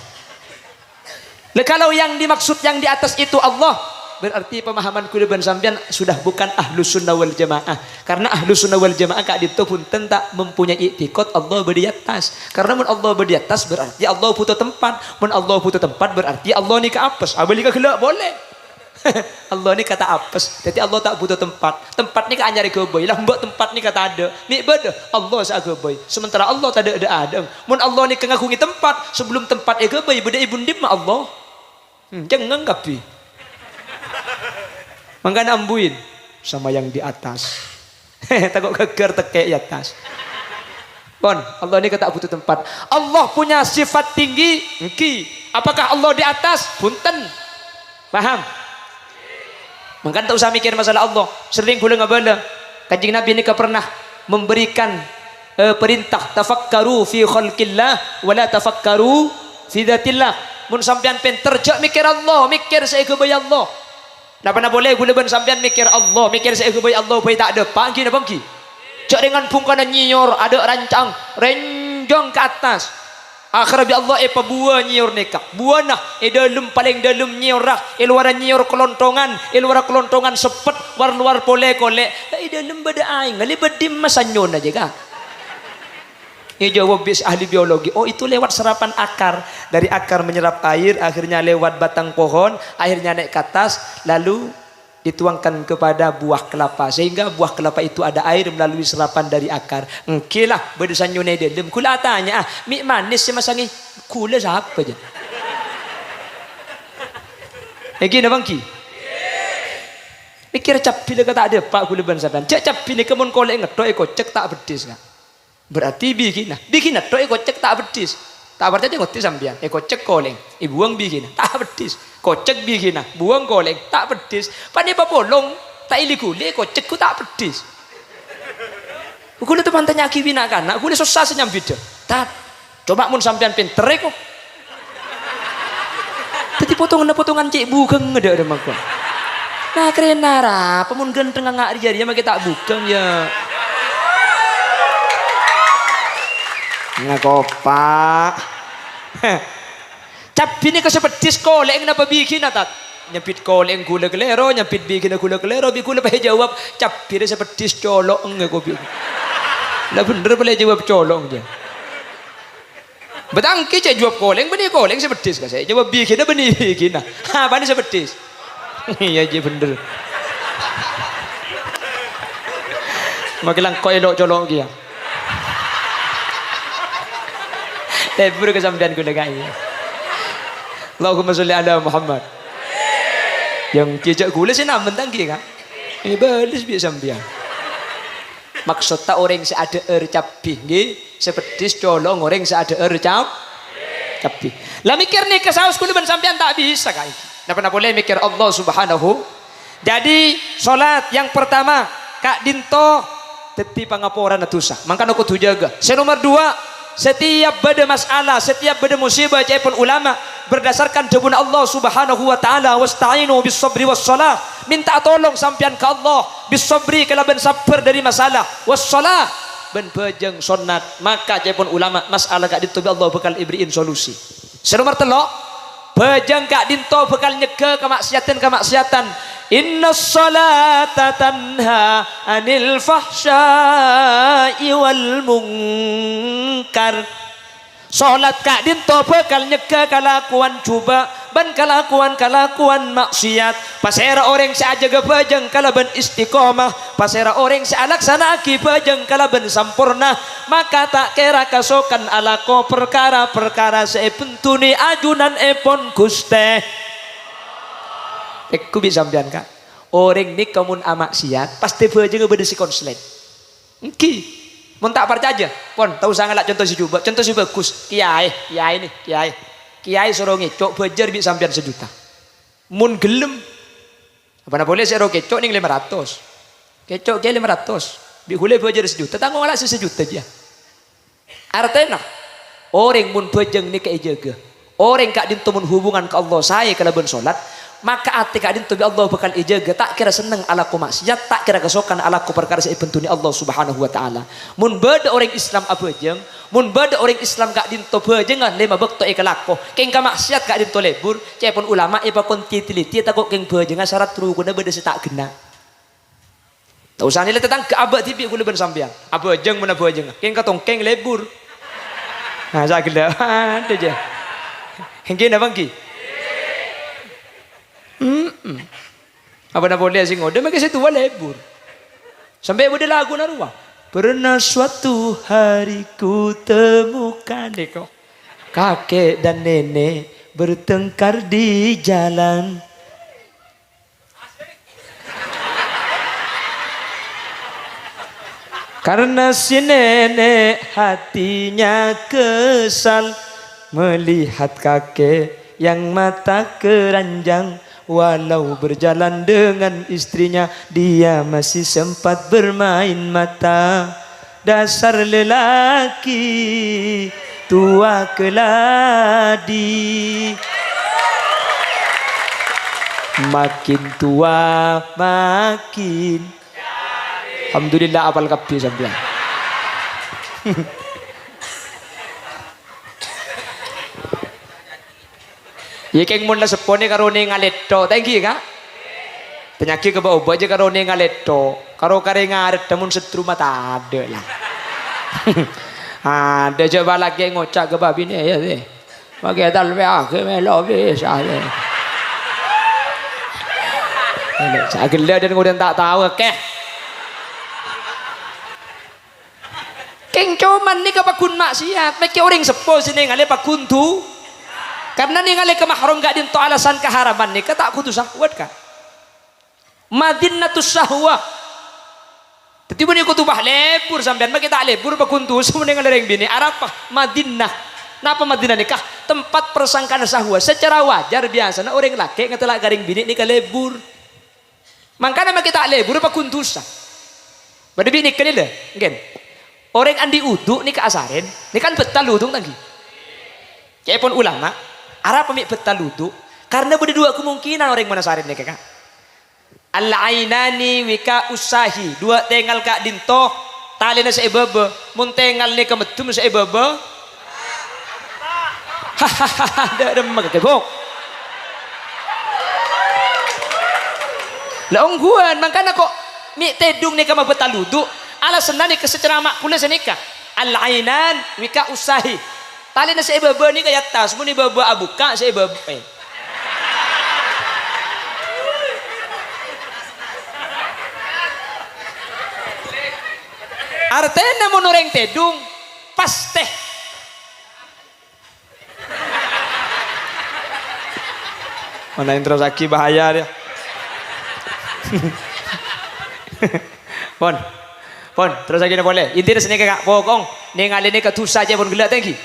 Nah, kalau yang dimaksud yang di atas itu Allah, berarti pemahaman kuda ben sampean sudah bukan ahlus sunnah wal jamaah. Karena ahlus sunnah wal jamaah kak itu pun tak mempunyai iktikad Allah berdi atas. Karena mun Allah berdi atas berarti Allah butuh tempat. Mun Allah butuh tempat berarti Allah ni ke apes. Abali ke gelak boleh. Allah ni kata apes. Jadi Allah tak butuh tempat. Tempat ni ke anyari ke boy. Lah mbak tempat ni kata ada. Ni beda. Allah sa ke boy. Sementara Allah tak ada. Mun Allah ni kengakungi tempat sebelum tempat ke boy beda ibun dim Allah. Jangan kapi. Mangga ambuin sama yang di atas. Takut keger tekek di atas. Bon, Allah ni kata butuh tempat. Allah punya sifat tinggi. Engki. Apakah Allah di atas? Punten. Paham? Mangga tak usah mikir masalah Allah. Sering kula ngabala. Kanjeng Nabi ni pernah memberikan perintah tafakkaru fi khalqillah wa la tafakkaru fi dzatillah. Mun sampean pen terjak mikir Allah, mikir saya kebayang Allah. Nah pernah boleh gula ben sampean mikir Allah, mikir saya kebayang Allah, boleh tak ada pagi na bangki. Cak dengan pungkana nyior, ada rancang, renjong ke atas. Akhirnya bi Allah pabua nyior nekak. Buana dalam paling dalam nyiorah, luar nyior kelontongan, luar kelontongan sepet, war luar pole kolek. Dalam beda aing, ngali bedim masanyon aja kah? Jawab ahli biologi, oh itu lewat serapan akar, dari akar menyerap air, akhirnya lewat batang pohon, akhirnya naik ke atas, lalu dituangkan kepada buah kelapa, sehingga buah kelapa itu ada air melalui serapan dari akar. Engkilah berdesanyo ne dalam. Kula tanya, mik manis si masangi, kula siapa je? Gini bangki. Pikir cap pilih kata ada pak kula ban sampean. Cak pilih kemun kolek ngetok kocek tak bedis kan. Berarti bikin tok kocek tak bedis. Tak berarti ngoti sampean. Kocek koleng, buang bikin tak bedis. Kocek bikin buang koleng tak bedis. Pane apa bolong tak ili kule kocek ku tak bedis. Kule teman tanya kiwina kan, kule susah senyam bida. Tak coba mun sampean pinter kok. Tadi potongan cik bukan ada makan. Nah keren nara, pemun genteng ngak dia mah kita bukan ya. Ngakopak. Cap ini kesepedis koleng kenapa bikin atat? Nyepit koleng gula kelero, nyepit bikin gula kelero, bi gula pakai jawab cap ini sepedis colok enggak kopi. Lah bener boleh jawab colong dia. Betangki cek jawab koleng, benih koleng sepedis kan saya jawab bikin benih bikin. Ha, benih sepedis. Iya je bener. Makilang kau elok colok dia. Tebur kesampean gula gai. Allahumma sholli ala Muhammad. Yang kijak gula sih nama tangki kan? Ini balis biasa sampean. Maksud tak orang seada ercapi, nggih, sepedis colong orang seada ercapi. Lah mikir nih kesaus gula ben sampean tak bisa kan? Napa boleh mikir Allah Subhanahu. Jadi salat yang pertama kak dinto teti pangaporan dosa. Mangka aku tu jaga. Nomor 2, setiap beda masalah, setiap beda musibah pun ulama berdasarkan jabun Allah Subhanahu wa taala, wasta'inu bis sabri was salah. Minta tolong sampean ke Allah bis sabri kalau ben sabar dari masalah, was salah ben bejeng sunat. Maka pun ulama masalah kak dinto Allah bakal iberiin solusi. Nomor 3, bejeng kak dinto bakal nyegah kemaksiatan Inna salata tanha anil fahsya'i wal munkar. Salat kak dinto bekal nyegah kalakuan coba ban kalakuan maksiat. Pasera orang saja gebajeng kalaban istiqomah, pasera orang laksana aki bajeng kalaban sampurna, maka tak kira kasokan alako perkara-perkara sepuntuni ajunan epon Guste. Aku bisa sampean kak, orang ni kamun amaksiat pasti bajeng berdesi konslet. Engki mun tak percaya, pon tahu sangat contoh si coba, contoh si bagus, kiai suruh ngecok bajar bi sampean 1 juta. Mun gelem, apa boleh saya kecok ning 500, kecok dia 500, bi boleh bajar 1 juta, tanggung ala 1 juta dia. Artinya, orang mun bajeng ni kayak jaga, orang kak dintumun hubungan ke Allah saya kalau ben solat, maka ati kak dintu bi Allah bakal ijaga, tak kira seneng alaku maksiat, tak kira kesokan alaku perkara seipentuni Allah subhanahu wa ta'ala. Mun beda orang Islam abajeng, mun beda orang Islam kak dintu bajengan 5 bekto ikalako, keng ka maksiat kak dintu lebur, cepon ulama iba kontitiliti takut keng bajengan syarat rukuna beda tak gena. Tak usah nilai tentang keabad tibi kula ben sampean. Abajeng mun abajeng, keng katong keng lebur. Nah, saya gila. Ada je. Hengki na bangki. Apa nak boleh sing ngode make situ lebur. Sampai bude lagu na ruang. Pernah suatu hari ku temukan deko kakek dan nenek bertengkar di jalan. Karena si nenek hatinya kesal melihat kakek yang mata keranjang. Walau berjalan dengan istrinya, dia masih sempat bermain mata. Dasar lelaki tua keladi, makin tua makin. Alhamdulillah apal kapi sampean. Ya keng mun la sepone karo ne ngaleto, thank you kak. Penyakit ke bau aja karo ne ngaleto, karo kare ngaret temun setru mata ada lah. Ada coba lagi ngocak ke babi ni ya deh. Pakai tal be ke melo bisa deh. Saya gila dan kemudian tak tahu keh. Keng cuman ni kapakun maksiat, make orang sepo sini ngale pakun tu. Karena ningali ke mahram gak dinto alasan keharaman nikah tak kudu syahwat kah? Madinatus syahwah. Tetiba ni kudu bah lebur sampean make tak lebur bakuntu semua ningali reng bini Arab Madinah. Napa Madinah nikah? Tempat persangkaan syahwat secara wajar biasa na orang laki ngetelak garing bini nikah lebur. Mangkana make tak lebur bakuntu sah. Bade bini kenil ngen. Orang andi uduk nikah asarin, nikah betal udung tanggi. Cepon ulama Arab pemik betal wudu karena ada 2 kemungkinan orang menasarin nih kakak. Al-ainani wika usahi, 2 tengal kak dinto talina seibaba, mun tengal nih kemetum seibaba. Hahaha, ada magkebok. Laong guan, makanya kok mi tedung nih kama betal wudu, alasan nih secara makula senika. Al-ainan wika usahi. Tali na sa ibaba ni kaya tas mo ni baba abuka sa ibaba Artena mo noreng tedung paste. Mana intro saki bahaya dia. Pon terus lagi na boleh. Inti na sini kakak pokong ningali ni katusa aja pun gelak thank you.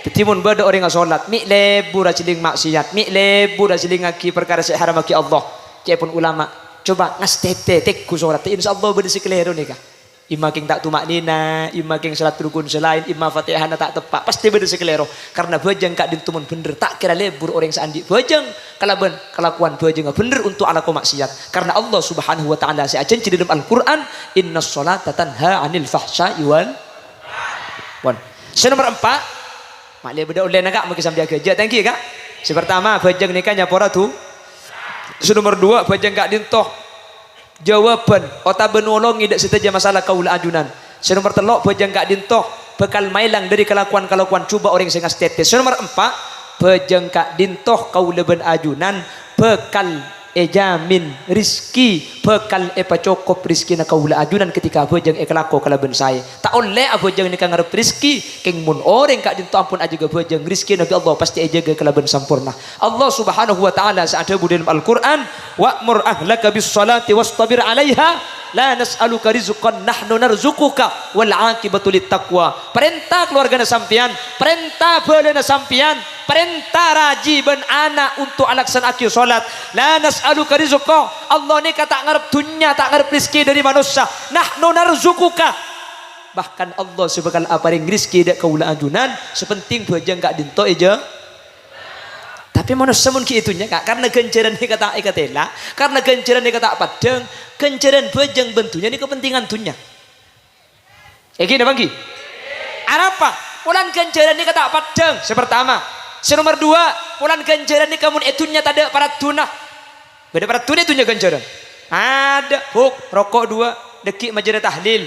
Timun beda orang yang solat, mi lebur aciling maksiat, mi lebur aciling aki perkara seharam aki Allah. Cepun ulama, coba ngas tete tekku solat, insya Allah beda sekeliru nih kak. Ima king tak tumak nina, ima king salat rukun selain, ima fatihah tak tepat, pasti beda sekeliru. Karena bajang kak dintumun bener, tak kira lebur orang seandi bajang kelakuan bajang bener untuk alaku maksiat. Karena Allah subhanahu wa ta'ala saya janji di dalam Al-Quran, inna sholata tanha anil fahsya'i wal. Nomor 4. Mak dia beda oleh nak mungkin sambil kerja. Thank you kak. Si pertama bajang nikah nyapora tu. Nomor 2 bajang gak dintoh jawaban ota benolongi dak setaja masalah kaula ajunan. Nomor 3 bajang gak dintoh bekal mailang dari kelakuan-kelakuan cuba orang sing estetis. Nomor 4 bajang gak dintoh kaula ben ajunan bekal jamin rizki bekal pacokop rizki na kaula ajunan ketika bajang kelako kalaban saya tak oleh bajang ni kangarep rizki keng mun orang kak dinto ampun aja ga bajang rizki nabi Allah pasti aja ga kalaban sampurna. Allah subhanahu wa ta'ala saat ada dalam Al-Quran wa'mur ahlaka bis salati wastabir alaiha la nas'aluka rizqan nahnu narzukuka wal aqibatu lit taqwa. Perintah keluarga sampean, perintah beulana sampean, perintah raji ben anak untuk alaksanaki salat. La nas'aluka rizqa. Allah ni kata ngarep dunya tak ngarep rezeki dari manusia. Nahnu narzukuka. Bahkan Allah sebakal aparing rezeki dak kaula ajunan sepenting bajang gak dinto aja. Tapi manusia mun ki itunya kak karena genceran ni kata ikatela, karena genceran ni kata padang, genceran bajang bentunya ni kepentingan dunya. Gini bangki. Apa? Pulan genceran ni kata padang. Sepertama. Nomor 2, pulan ganjaran ni kamu etunya tak ada para tunah. Beda para tunah itunya ganjaran. Ada rokok 2, dekik majalah tahlil.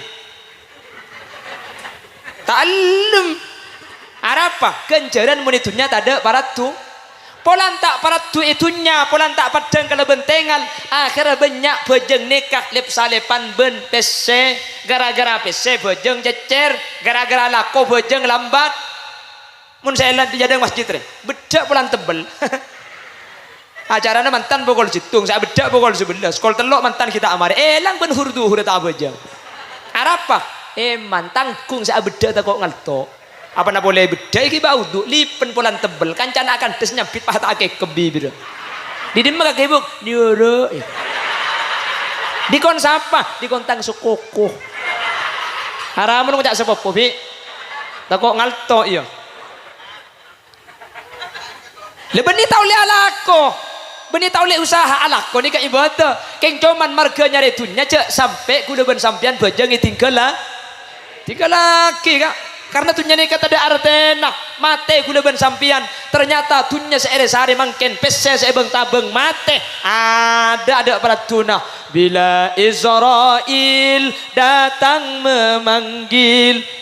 Ta'allum. Apa? Ganjaran mun itunya tak ada para tu. Polan tak para tu itunya, polan tak padang kalau bentengal. Akhirnya banyak bejeng nikah lep salepan ben PC, gara-gara PC bejeng cecer, gara-gara lako bejeng lambat. Mun saya lihat di jadang masjid re, bedak pulang tebel. Acaranya mantan pukul situng, saya bedak pukul 11. Sekolah telok mantan kita amare, elang ben hurdu hurda tak bejang. Apa? Mantan kung saya bedak tak kok ngalto. Apa nak boleh bedak iki bau du lipen pulang tebel, kancan akan tes nyapit pahat akeh kebibir. Di dimma kebuk, diuro. Dikon sapa? Dikon tang sukoko. Haramun ngucak sepopo bi. Tak kok ngalto iya. Lebeni tau le alako, beni tau le usaha alako ni ka ibadah. Keng cuman marga nyari dunya cek sampai kuda ben sampean bajang tinggal laki kak. Karena dunya ni kata ada artena mate kuda ben sampean. Ternyata dunya seere sehari mangken pese seebeng tabeng mate. Ada pada tunah. Bila Israel datang memanggil.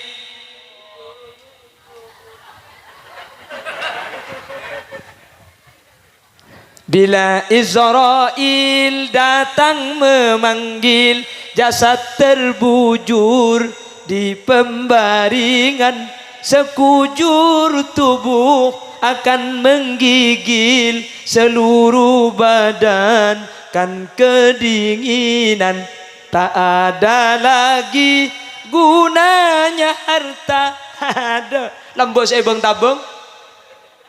Bila Israel datang memanggil, jasad terbujur di pembaringan, sekujur tubuh akan menggigil seluruh badan, kan kedinginan, tak ada lagi gunanya harta. Ada lambos ebeng tabeng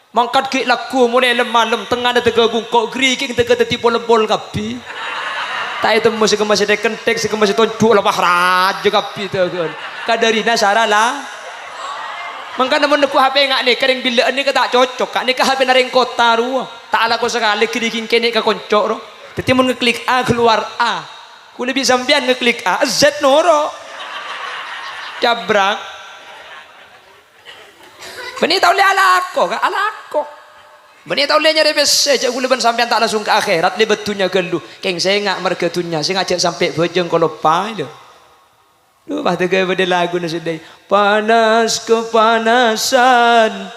mangkat ki laku mulai lemah tengah ada tega bungkok geriking tega tetipu lempol kapi tak itu masih dekentek masih tonjuk lepas raja kapi tegan kadarina saralah mangka namun aku HP ngak ni kering bila ni kata cocok kak ni ka HP naring kota ruah tak ala ko sekali geriking kene ka koncok ro teti mun ngeklik A keluar A ku lebih sampean ngeklik A Z noro cabrak. Beni tahu le alako kak alako. Beni tahu le nyari bese cak gula ben sampean tak langsung ke akhirat le betunya gelu. Keng saya ngak merga tunya saya ngajak sampai bejeng kalau pai le. Duh bah tega pada lagu nasi dai. Panas kepanasan,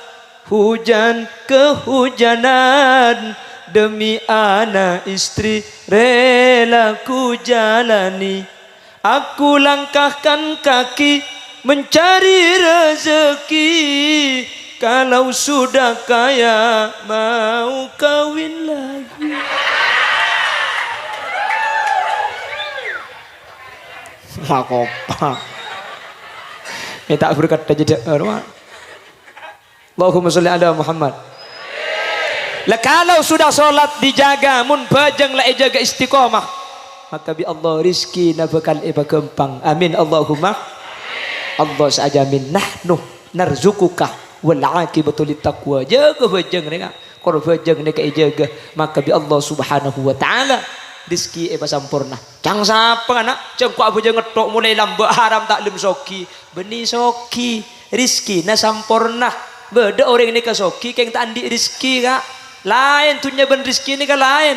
hujan kehujanan, demi anak istri rela ku jalani. Aku langkahkan kaki mencari rezeki, kalau sudah kaya mau kawin lagi. Makopa. Minta berkat jadi arwah. Allahumma sholli ala Muhammad. Lah kalau sudah solat dijaga mun bajang la jaga istiqomah, maka bi Allah rizki na bakal gempang. Amin Allahumma. Allah saja min nahnu narzukuka wal aqibatu littaqwa. Jaga bajang ni kak. Kalau bajang ni kak jaga maka bi Allah subhanahu wa ta'ala rizki sampurna. Cang sapa anak cang ku bajang ngetok mulai lamba haram tak lem soki. Beni soki rizki na sampurna. Beda orang ni ka soki keng tak andi rizki kak. Lain tunya ben rizki ni ka lain.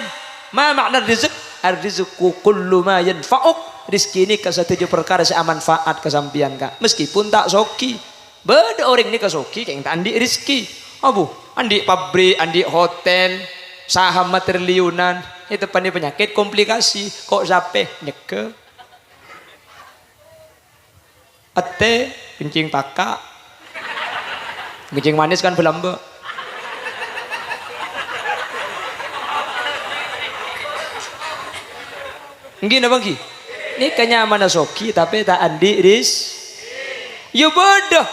Ma makna rizq? Ar-rizqu kullu ma yanfa'uk. Rizki ini kesetuju perkara seamanfaat kesampian kak. Meskipun tak soki. Beda orang ini kesoki kayak tak andi rizki. Abu, andi pabrik, andi hotel, saham triliunan. Itu pandai penyakit komplikasi. Kok sampai nyeke? Ate, kencing takak. Kencing manis kan belamba. Gini bang Ki, ini kenyamanan soki tapi tak andi ya bodoh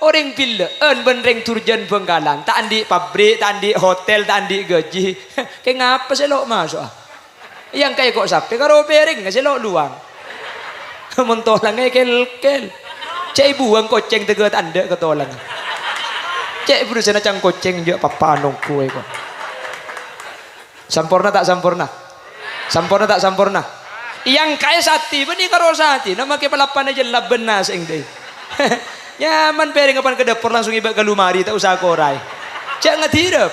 orang pilih benreng turjan Bengkalang tak andi pabrik, tak andi hotel, tak andi gaji. Kayak ngapa sih lo masuk yang kayak kok sampai karo piring nggak sih lo luang mentolangnya kel cek buang koceng tegat anda ketolang cek berusaha cang koceng juga papa nongku kok sampurna tak sampurna tak sampurna yang kaya sati benih karo sati nama ke pelapan aja lah benar sing deh nyaman piring kapan ke dapur langsung iba ke lumari tak usah korai jangan hidup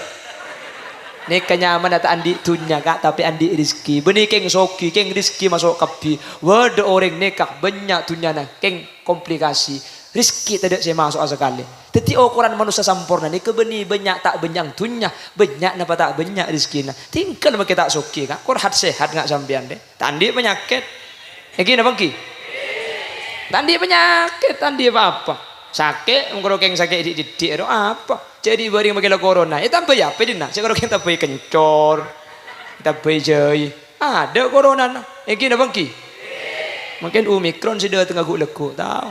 ini kenyaman tak andi tunya kak tapi andi rizki benih keng soki keng rizki masuk kapi wada orang nekak banyak tunya nah keng komplikasi rizki tidak saya masuk sekali jadi ukuran manusia sempurna ini kebeni banyak tak banyak tunya banyak napa tak banyak rizki nah tinggal make tak soki kak kurhat sehat nggak sampean deh tandi penyakit gini bang Ki tandi penyakit tandi apa sakit mengkoro keng sakit di apa jadi bareng makin corona itu tambah ya pedina saya kalau kita tambah kencor tambah jai ada corona nah gini bang Ki mungkin omikron sudah tengah gulek tahu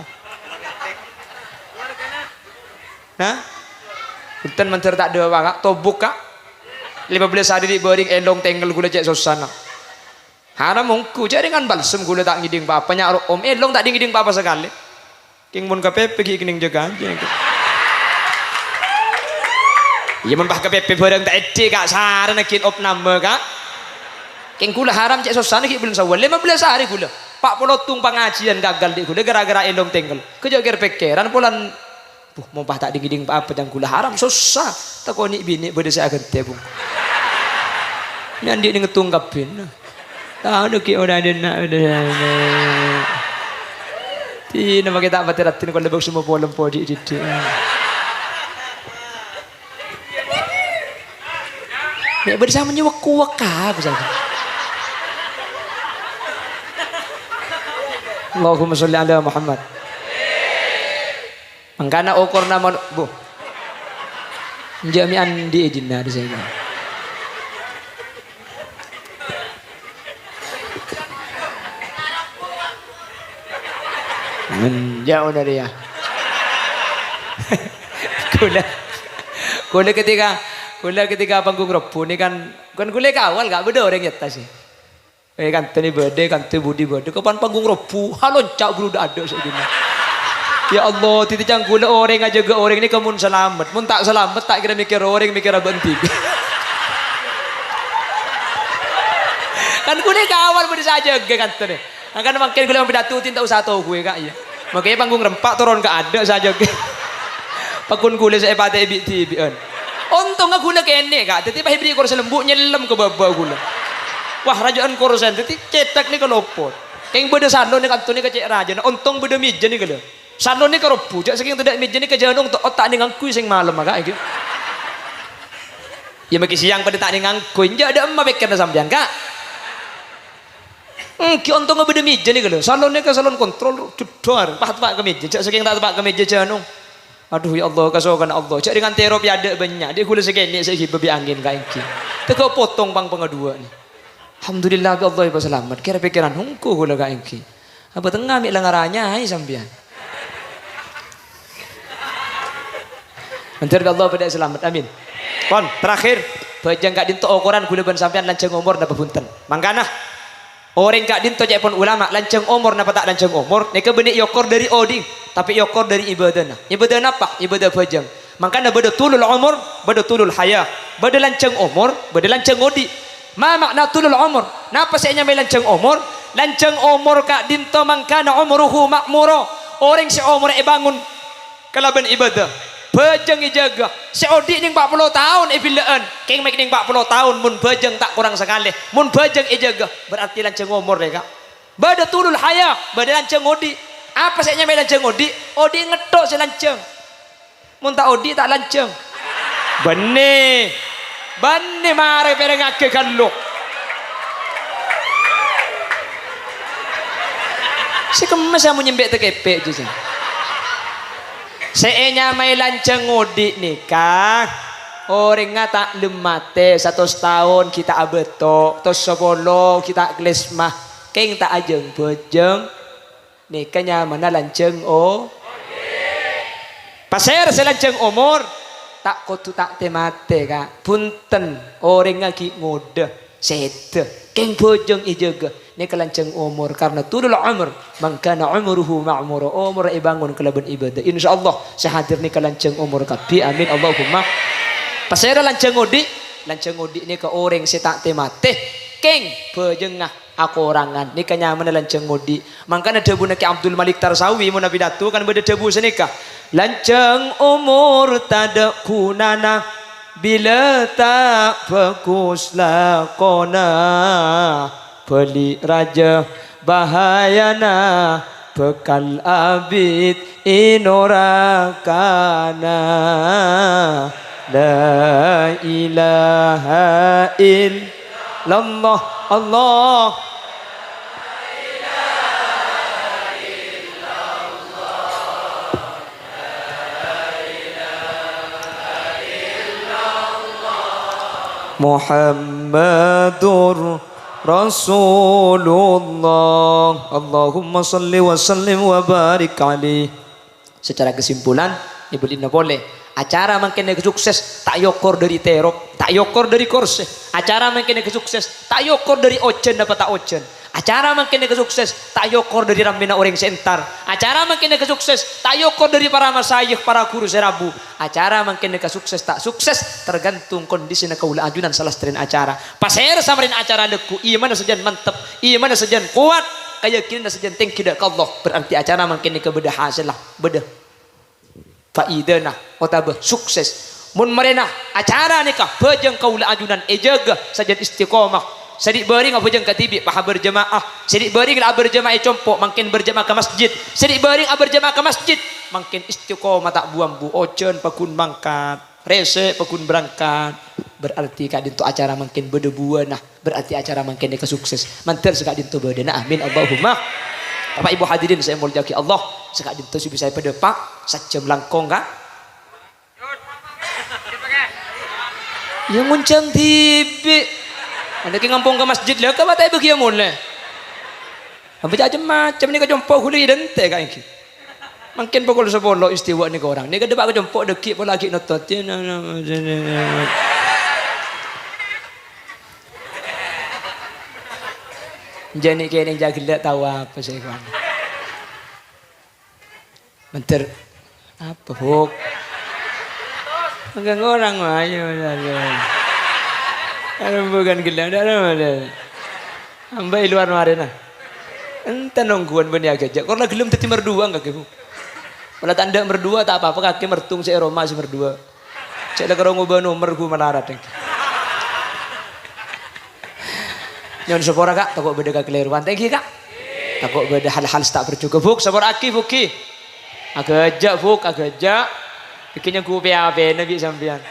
nah hutan menter tak ada kak tobuk kak 15 hari di bering elong tenggel gula cek susana haram mungku jadi kan balsem gula tak ngiding apa nyak om elong tak ngiding apa sekali king mun KPP pergi kening jaga aja iya membah KPP bareng tak ede kak saran kin op nama kak king gula haram cek susana ki belum sawal 15 hari gula pak polotung pengajian gagal di gula gara-gara elong tenggel kejoger pikiran pulan mau tak dingin apa yang gula haram susah tak kau ni bini berdesa akan tebung ni andi ni ngetunggapin tahu nak kira orang ada nak ti nama kita apa teratin kalau lebih semua pola podi di ni berdesa menyewa kuak kah misalnya Allahumma sholli ala Muhammad. Mangkana ukur nama bu jami'an di ejina di sana menjauh dari ya kula ketika panggung rebu ini kan kula kawal gak beda orang nyata sih kan tani bede kan tu budi bede kapan panggung rebu haloncak bulu ada segini. Ya Allah, titi cangkula orang aja ke orang ini kamu selamat. Mun tak selamat tak kira mikir orang mikir bentik. Kan kule kawal beri saja ke kan tadi. Kan makin kule pidato tak usah tahu gue kak ya. Makanya panggung rempak turun ke ada saja ke. Pakun kule saya pate tibian. Untung aku nak kene kak. Teti pahibri kurus lembu nyelam ke bawah gula. Wah rajaan kurusan teti cetak ni kelopot. Keng beda salon ni kantor ni kecek raja. Untung beda meja ni kele. Salon ni keropu, jak saking tidak meja ni kejanung tu otak ni ngangkui sing malam agak gitu. Ya maki siang pada tak ni ngangkui, jak ada emak bekar sampean kak. Ki untung beda meja ni kele. Salon ni ke salon kontrol jedor, pak ke meja, jak saking tak pak ke meja janung. Aduh ya Allah kasokan Allah. Jak dengan terapi ada banyak. Dia gula segini saya bebi angin kak iki. Teko potong bang pengadua ni. Alhamdulillah bi Allah selamat. Kira pikiran hungku gula kak iki. Apa tengah mik langaranya hai sampean. Nanti Allah pada selamat amin. Kon terakhir bajang kak dinto ukuran gula ban sampean lanceng umur napa punten. Mangkana orang kak dinto cek pun ulama lanceng umur napa tak lanceng umur. Neka benik yokor dari oding tapi yokor dari ibadah. Ibadah apa? Ibadah bajang. Mangkana beda tulul umur, beda tulul haya, beda lanceng umur, beda lanceng odi. Ma makna tulul umur? Napa saya nyamai lanceng umur? Lanceng umur kak dinto mangkana umruhu makmuro. Orang si umur bangun kalaban ibadah. bejeng ijaga seodi ning 40 tahun ibilaan keng mek ning 40 tahun mun bejeng tak kurang sekali mun bejeng ijaga berarti lanceng umur ya kak bada tulul haya bada lanceng odi apa saya nyampe lanceng odi ngetok si lanceng mun tak odi tak lanceng bene mare perengake kallo si kemas yang nyembek tekepe je seenya may lanceng odi nikah orang ngata lemate 100 tahun kita abetok tos 10 kita klesmah keng tak ajeng bojeng nikahnya mana lanceng pasir selanceng umur tak kotu tak temate kak punten orang ngaki ngode sete keng bojeng ijaga ini kelanceng umur karena tulul umur mangkana umuruhu ma'mura umur ibangun kelaban ibadah insyaallah sehadir ni kelanceng umur kapi amin Allahumma pasera lanceng odi ni ke orang setak temate keng bejengah aku orangan ni kenyaman lanceng odi mangkana debu ki Abdul Malik Tarsawi mun bidatu kan beda debu senika lanceng umur tada kunana bila tak fokus lakona beli raja bahayana bekal abid inorakana la ilaha illallah Allah Muhammadur Rasulullah Allahumma salli wa sallim wa barik alaih. Secara kesimpulan Ibu Lina boleh acara makin sukses tak yokor dari terop tak yokor dari korse acara makin sukses tak yokor dari ocen dapat tak ocen acara makin sukses tak yokor dari rambina orang sentar acara makin sukses tak yokor dari para masyayikh para guru serabu acara makin sukses tak sukses tergantung kondisi kaula ajunan salah setrin acara pasir samarin acara leku iman sejan mantep iman sejan kuat keyakinan sejan tinggi dak Allah berarti acara makin beda hasil lah beda faidana otabah sukses mun marena acara nikah bejeng kaula ajunan ejaga sajan istiqomah sedik bering bejeng katibi paha berjamaah sedik bering berjamaah compok makin berjamaah ke masjid sedik bering berjamaah ke masjid makin istiqomah tak buang bu ocen pakun mangkat rese pakun berangkat berarti kak dintu acara makin berdebuan nah berarti acara makin sukses mantel sekak dintu bedena amin Allahumma. Bapak Ibu hadirin saya mulyaki Allah sekak dintu bisa pada pak sajam langkong kak yang nguncang tibi ada ki ngampung ke masjid lah ke batai bagi mulai apa macam ni ke jompo huli dente kak iki makin pukul 10 istiwa ni ke orang ni ke depak ke jompo dekik pun lagi notot jadi kene jaga tahu apa sih kawan menter apa hok enggak orang ayo ada bukan gila ada hamba luar marina ente nungguan bani agak kalau gelem teti merdua enggak gitu kalau tanda merdua tak apa-apa kaki mertung si Roma si merdua cek lah kalau ngubah nomor gue melarat nyon sepora kak takut beda kekeliruan thank you kak takut beda hal-hal tak bercukup buk sepora aki buki agak ajak buk agak ajak bikinnya gue PAP nabi sampean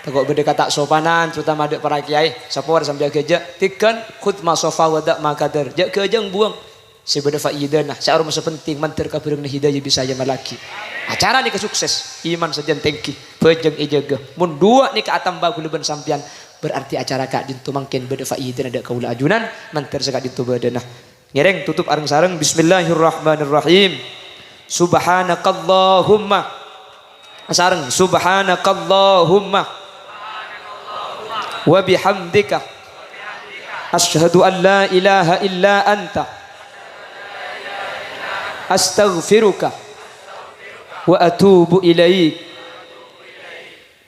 takut beda kata sopanan terutama ada para kiai sepora sampai agak ajak tikan khutmah sofa wadak makader jak kejang buang sebeda faidah nah seorang masa penting mantir kabireng hidayah bisa aja malaki acara ni kesukses iman saja thank you bejeng ijaga mun dua ni ke atam bagu leban sampean berarti acara kak dintu mangkin beda faidah ada kaula ajunan mantir sekak dintu beda nah ngereng tutup areng sareng bismillahirrahmanirrahim subhanakallahumma sareng subhanakallahumma wa bihamdika asyhadu an la ilaha illa anta astaghfiruka wa atubu ilaik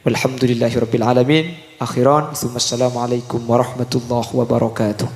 walhamdulillahi rabbil alamin akhiran assalamualaikum warahmatullahi wabarakatuh.